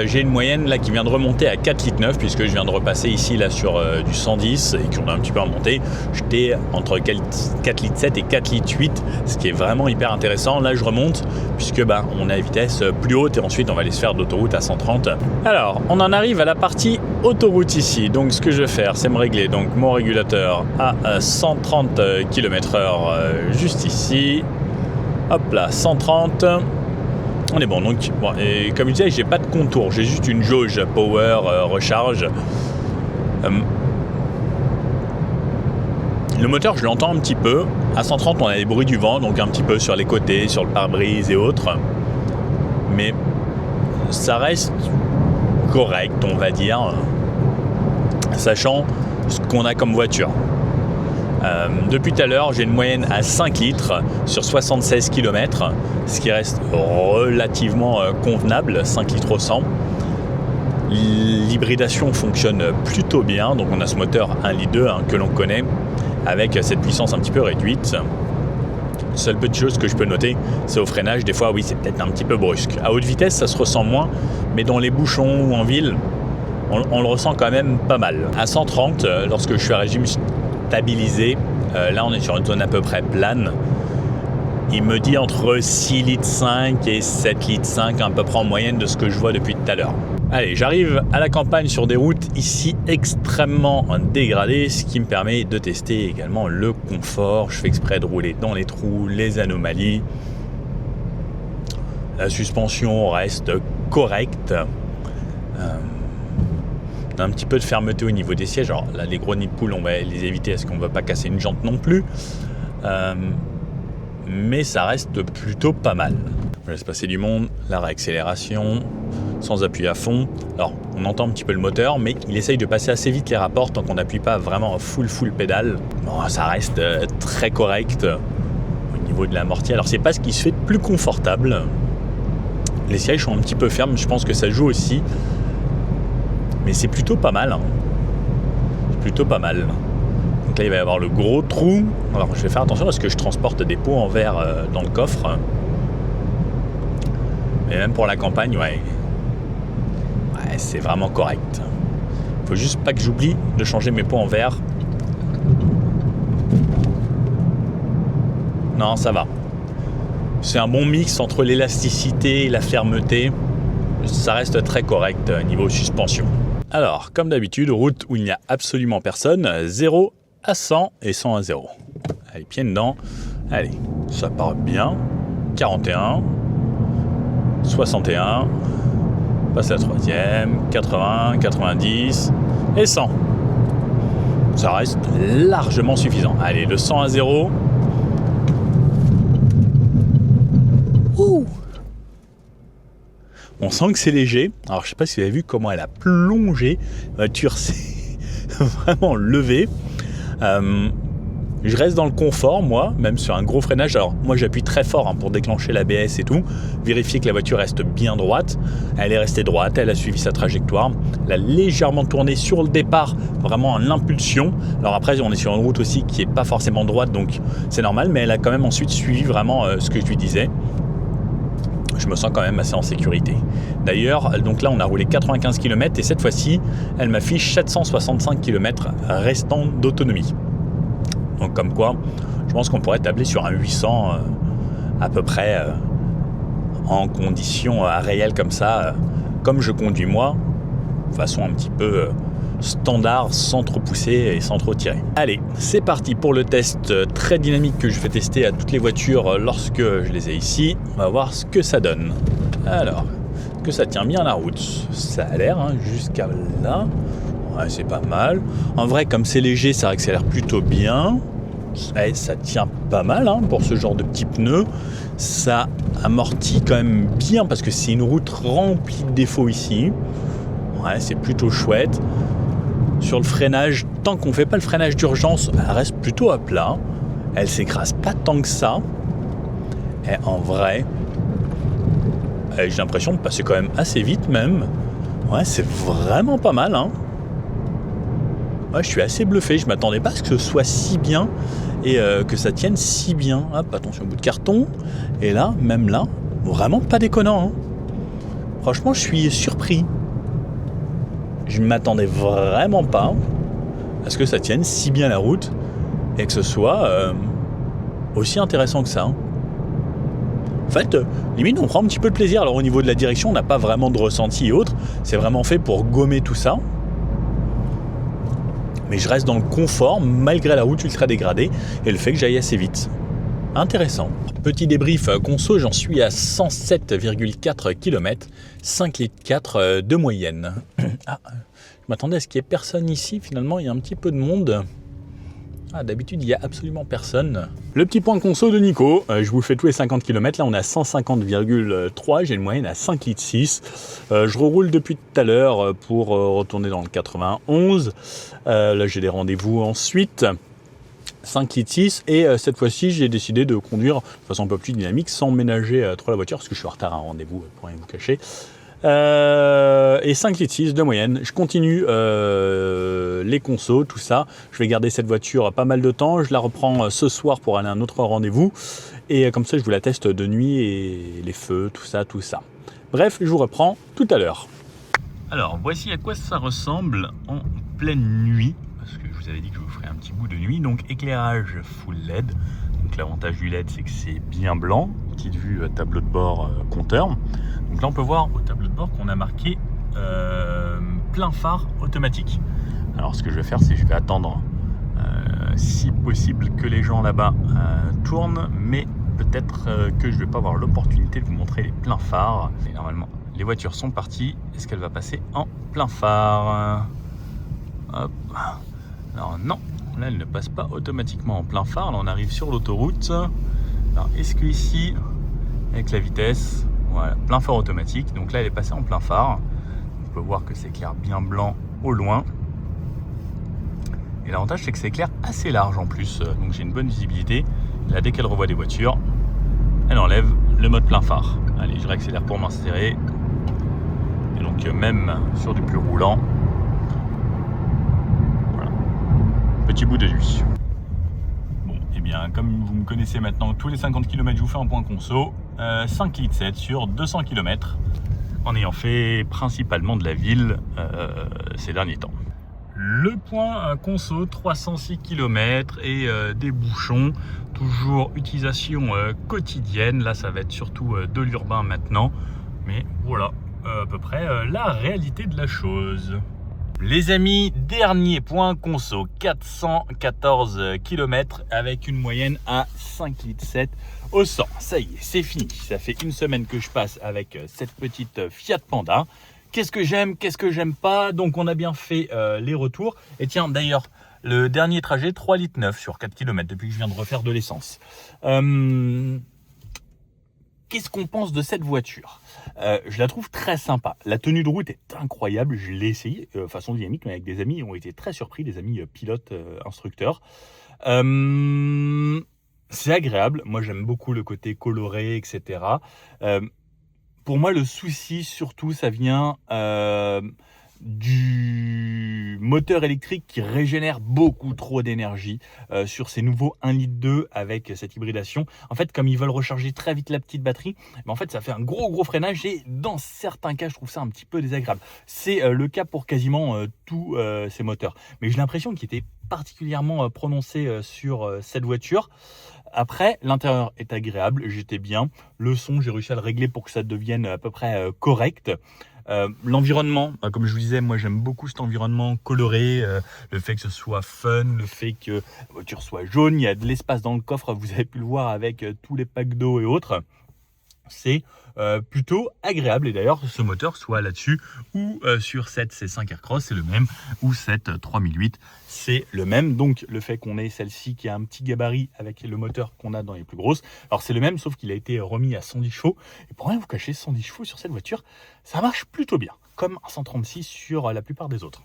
J'ai une moyenne là qui vient de remonter à 4,9 litres puisque je viens de repasser ici là sur du 110 et qu'on a un petit peu remonté. J'étais entre 4,7 litres et 4,8 litres, ce qui est vraiment hyper intéressant. Là, je remonte puisque on a la vitesse plus haute et ensuite on va aller se faire d'autoroute à 130. Alors, on en arrive à la partie autoroute ici. Donc, ce que je vais faire, c'est me régler donc mon régulateur à 130 km/h juste ici. Hop là, 130. On est bon. Donc, et comme je disais, j'ai pas de contour. J'ai juste une jauge power recharge. Le moteur, je l'entends un petit peu. À 130, on a les bruits du vent, donc un petit peu sur les côtés, sur le pare-brise et autres. Mais ça reste correct, on va dire, sachant ce qu'on a comme voiture. Depuis tout à l'heure, j'ai une moyenne à 5 litres sur 76 km, ce qui reste relativement convenable, 5 litres au 100. L'hybridation fonctionne plutôt bien, donc on a ce moteur 1,2 litre que l'on connaît, avec cette puissance un petit peu réduite. Seule petite chose que je peux noter, c'est au freinage, des fois oui c'est peut-être un petit peu brusque. À haute vitesse ça se ressent moins, mais dans les bouchons ou en ville, on le ressent quand même pas mal. À 130, lorsque je suis à régime stabilisé, là on est sur une zone à peu près plane, il me dit entre 6,5 litres et 7,5 litres à peu près en moyenne de ce que je vois depuis tout à l'heure. Allez, j'arrive à la campagne sur des routes ici extrêmement dégradées, ce qui me permet de tester également le confort. Je fais exprès de rouler dans les trous, les anomalies. La suspension reste correcte. On a un petit peu de fermeté au niveau des sièges. Alors là, les gros nids de poule, on va les éviter parce qu'on ne va pas casser une jante non plus. Mais ça reste plutôt pas mal. Je laisse passer du monde, la réaccélération, sans appuyer à fond. Alors, on entend un petit peu le moteur, mais il essaye de passer assez vite les rapports tant qu'on n'appuie pas vraiment full pédale. Bon, ça reste très correct au niveau de l'amorti. Alors, c'est pas ce qui se fait de plus confortable. Les sièges sont un petit peu fermes, je pense que ça joue aussi. Mais c'est plutôt pas mal. C'est plutôt pas mal. Donc là, il va y avoir le gros trou. Alors, je vais faire attention parce que je transporte des pots en verre dans le coffre. Mais même pour la campagne, ouais, c'est vraiment correct. Faut juste pas que j'oublie de changer mes pots en verre. Non, ça va. C'est un bon mix entre l'élasticité et la fermeté. Ça reste très correct niveau suspension. Alors, comme d'habitude, route où il n'y a absolument personne, 0 à 100 et 100 à 0. Allez, pied dedans. Allez, ça part bien. 41, 61, passe à la troisième, 80, 90 et 100. Ça reste largement suffisant. Allez, le 100 à 0. Ouh! On sent que c'est léger. Alors, je ne sais pas si vous avez vu comment elle a plongé. La voiture s'est vraiment levée. Je reste dans le confort, moi, même sur un gros freinage. Alors, moi, j'appuie très fort pour déclencher l'ABS et tout. Vérifier que la voiture reste bien droite. Elle est restée droite, elle a suivi sa trajectoire. Elle a légèrement tourné sur le départ, vraiment en impulsion. Alors après, on est sur une route aussi qui n'est pas forcément droite, donc c'est normal. Mais elle a quand même ensuite suivi vraiment ce que je lui disais. Je me sens quand même assez en sécurité. D'ailleurs, donc là, on a roulé 95 km et cette fois-ci, elle m'affiche 765 km restant d'autonomie. Donc comme quoi, je pense qu'on pourrait tabler sur un 800 à peu près en conditions réelles comme ça, comme je conduis moi, de façon un petit peu standard sans trop pousser et sans trop tirer. Allez, c'est parti pour le test très dynamique que je fais tester à toutes les voitures lorsque je les ai ici. On va voir ce que ça donne. Alors, que ça tient bien la route. Ça a l'air, jusqu'à là. Ouais, c'est pas mal. En vrai, comme c'est léger, ça a l'air plutôt bien. Ça tient pas mal pour ce genre de petits pneus. Ça amortit quand même bien parce que c'est une route remplie de défauts ici. Ouais, c'est plutôt chouette. Sur le freinage, tant qu'on ne fait pas le freinage d'urgence, elle reste plutôt à plat. Elle s'écrase pas tant que ça. Et en vrai, j'ai l'impression de passer quand même assez vite même. Ouais, c'est vraiment pas mal. Ouais, je suis assez bluffé. Je m'attendais pas à ce que ce soit si bien et que ça tienne si bien. Hop, attention au bout de carton. Et là, même là, vraiment pas déconnant. Franchement, je suis surpris. Je ne m'attendais vraiment pas à ce que ça tienne si bien la route et que ce soit aussi intéressant que ça. En fait, limite, on prend un petit peu de plaisir. Alors au niveau de la direction, on n'a pas vraiment de ressenti et autres. C'est vraiment fait pour gommer tout ça. Mais je reste dans le confort malgré la route ultra dégradée et le fait que j'aille assez vite. Intéressant. Petit débrief conso, j'en suis à 107,4 km, 5,4 litres de moyenne. Je m'attendais à ce qu'il n'y ait personne ici, finalement il y a un petit peu de monde. D'habitude il n'y a absolument personne. Le petit point conso de Nico, je vous fais tous les 50 km, là on est à 150,3, j'ai une moyenne à 5,6 litres. Je reroule depuis tout à l'heure pour retourner dans le 91. Là j'ai des rendez-vous ensuite. 5,6 litres et cette fois-ci j'ai décidé de conduire de façon un peu plus dynamique sans ménager trop la voiture parce que je suis en retard à un rendez-vous pour rien vous cacher. Et 5,6 litres de moyenne. Je continue les consos, tout ça. Je vais garder cette voiture pas mal de temps. Je la reprends ce soir pour aller à un autre rendez-vous. Et comme ça, je vous la teste de nuit et les feux, tout ça, tout ça. Bref, je vous reprends tout à l'heure. Alors, voici à quoi ça ressemble en pleine nuit. Parce que je vous avais dit que je vous ferais un petit bout de nuit. Donc, éclairage full LED. Donc, l'avantage du LED, c'est que c'est bien blanc. Petite vue tableau de bord compteur. Donc là, on peut voir au tableau de bord qu'on a marqué plein phare automatique. Alors, ce que je vais faire, c'est que je vais attendre, si possible, que les gens là-bas tournent. Mais peut-être que je ne vais pas avoir l'opportunité de vous montrer les pleins phares. Et normalement, les voitures sont parties. Est-ce qu'elle va passer en plein phare? Hop. Alors non, là elle ne passe pas automatiquement en plein phare. Là on arrive sur l'autoroute. Alors est-ce que ici, avec la vitesse, voilà, plein phare automatique. Donc là elle est passée en plein phare. On peut voir que c'est éclaire bien blanc au loin. Et l'avantage c'est que c'est éclair assez large en plus. Donc j'ai une bonne visibilité. Là dès qu'elle revoit des voitures, elle enlève le mode plein phare. Allez, je réaccélère pour m'insérer. Et donc même sur du plus roulant, petit bout de nuit. Bon, et bien comme vous me connaissez maintenant, tous les 50 km je vous fais un point conso, 5,7 litres sur 200 km, en ayant fait principalement de la ville ces derniers temps. Le point conso, 306 km et des bouchons, toujours utilisation quotidienne. Là ça va être surtout de l'urbain maintenant, mais voilà à peu près la réalité de la chose. Les amis, dernier point conso, 414 km avec une moyenne à 5,7 litres au 100. Ça y est, c'est fini. Ça fait une semaine que je passe avec cette petite Fiat Panda. Qu'est-ce que j'aime, qu'est-ce que j'aime pas? Donc on a bien fait les retours. Et tiens, d'ailleurs, le dernier trajet, 3,9 litres sur 4 km depuis que je viens de refaire de l'essence. Qu'est-ce qu'on pense de cette voiture? Je la trouve très sympa. La tenue de route est incroyable. Je l'ai essayé façon dynamique, mais avec des amis, ont été très surpris, des amis pilotes, instructeurs. C'est agréable. Moi, j'aime beaucoup le côté coloré, etc. Pour moi, le souci, surtout, ça vient du moteur électrique qui régénère beaucoup trop d'énergie sur ces nouveaux 1,2 litre avec cette hybridation. En fait, comme ils veulent recharger très vite la petite batterie, mais en fait, ça fait un gros freinage et dans certains cas, je trouve ça un petit peu désagréable. C'est le cas pour quasiment tous ces moteurs. Mais j'ai l'impression qu'il était particulièrement prononcé sur cette voiture. Après, l'intérieur est agréable, j'étais bien. Le son, j'ai réussi à le régler pour que ça devienne à peu près correct. L'environnement, comme je vous disais, moi j'aime beaucoup cet environnement coloré, le fait que ce soit fun, le fait que la voiture soit jaune, il y a de l'espace dans le coffre, vous avez pu le voir avec tous les packs d'eau et autres. C'est plutôt agréable, et d'ailleurs ce moteur, soit là-dessus ou sur cette C5 Aircross, c'est le même, ou cette 3008, c'est le même. Donc le fait qu'on ait celle-ci qui a un petit gabarit avec le moteur qu'on a dans les plus grosses, alors c'est le même sauf qu'il a été remis à 110 chevaux, et pour rien vous cacher, 110 chevaux sur cette voiture, ça marche plutôt bien, comme un 136 sur la plupart des autres.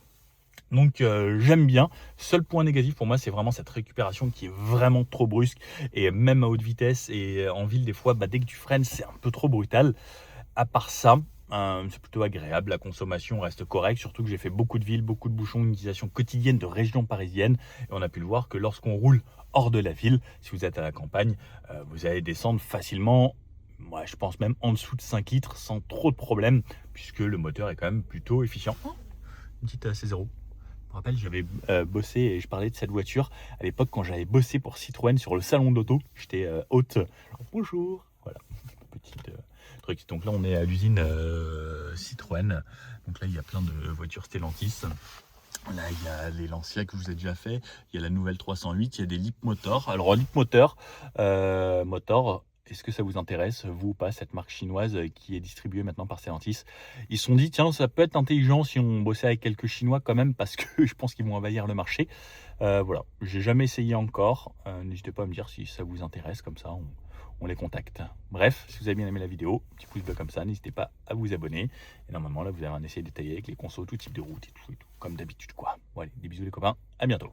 Donc j'aime bien. Seul point négatif pour moi, c'est vraiment cette récupération qui est vraiment trop brusque, et même à haute vitesse et en ville des fois, dès que tu freines, c'est un peu trop brutal. À part ça, c'est plutôt agréable, la consommation reste correcte, surtout que j'ai fait beaucoup de villes, beaucoup de bouchons, une utilisation quotidienne de région parisienne, et on a pu le voir que lorsqu'on roule hors de la ville, si vous êtes à la campagne, vous allez descendre facilement, moi je pense même en dessous de 5 litres sans trop de problèmes, puisque le moteur est quand même plutôt efficient. Une petite C0. Je me rappelle, j'avais bossé et je parlais de cette voiture à l'époque quand j'avais bossé pour Citroën sur le salon d'auto. J'étais hôte. Bonjour. Voilà, petit truc. Donc là, on est à l'usine Citroën. Donc là, il y a plein de voitures Stellantis. Là, il y a les Lancia que je vous ai déjà fait. Il y a la nouvelle 308. Il y a des Leapmotor. Alors, Leapmotor, est-ce que ça vous intéresse, vous ou pas, cette marque chinoise qui est distribuée maintenant par Stellantis? Ils se sont dit, tiens, ça peut être intelligent si on bossait avec quelques Chinois quand même, parce que je pense qu'ils vont envahir le marché. Voilà, j'ai jamais essayé encore. N'hésitez pas à me dire si ça vous intéresse, comme ça on les contacte. Bref, si vous avez bien aimé la vidéo, petit pouce bleu comme ça, n'hésitez pas à vous abonner. Et normalement, là, vous avez un essai détaillé avec les consos, tout type de route et tout, comme d'habitude, quoi. Bon, allez, des bisous les copains, à bientôt.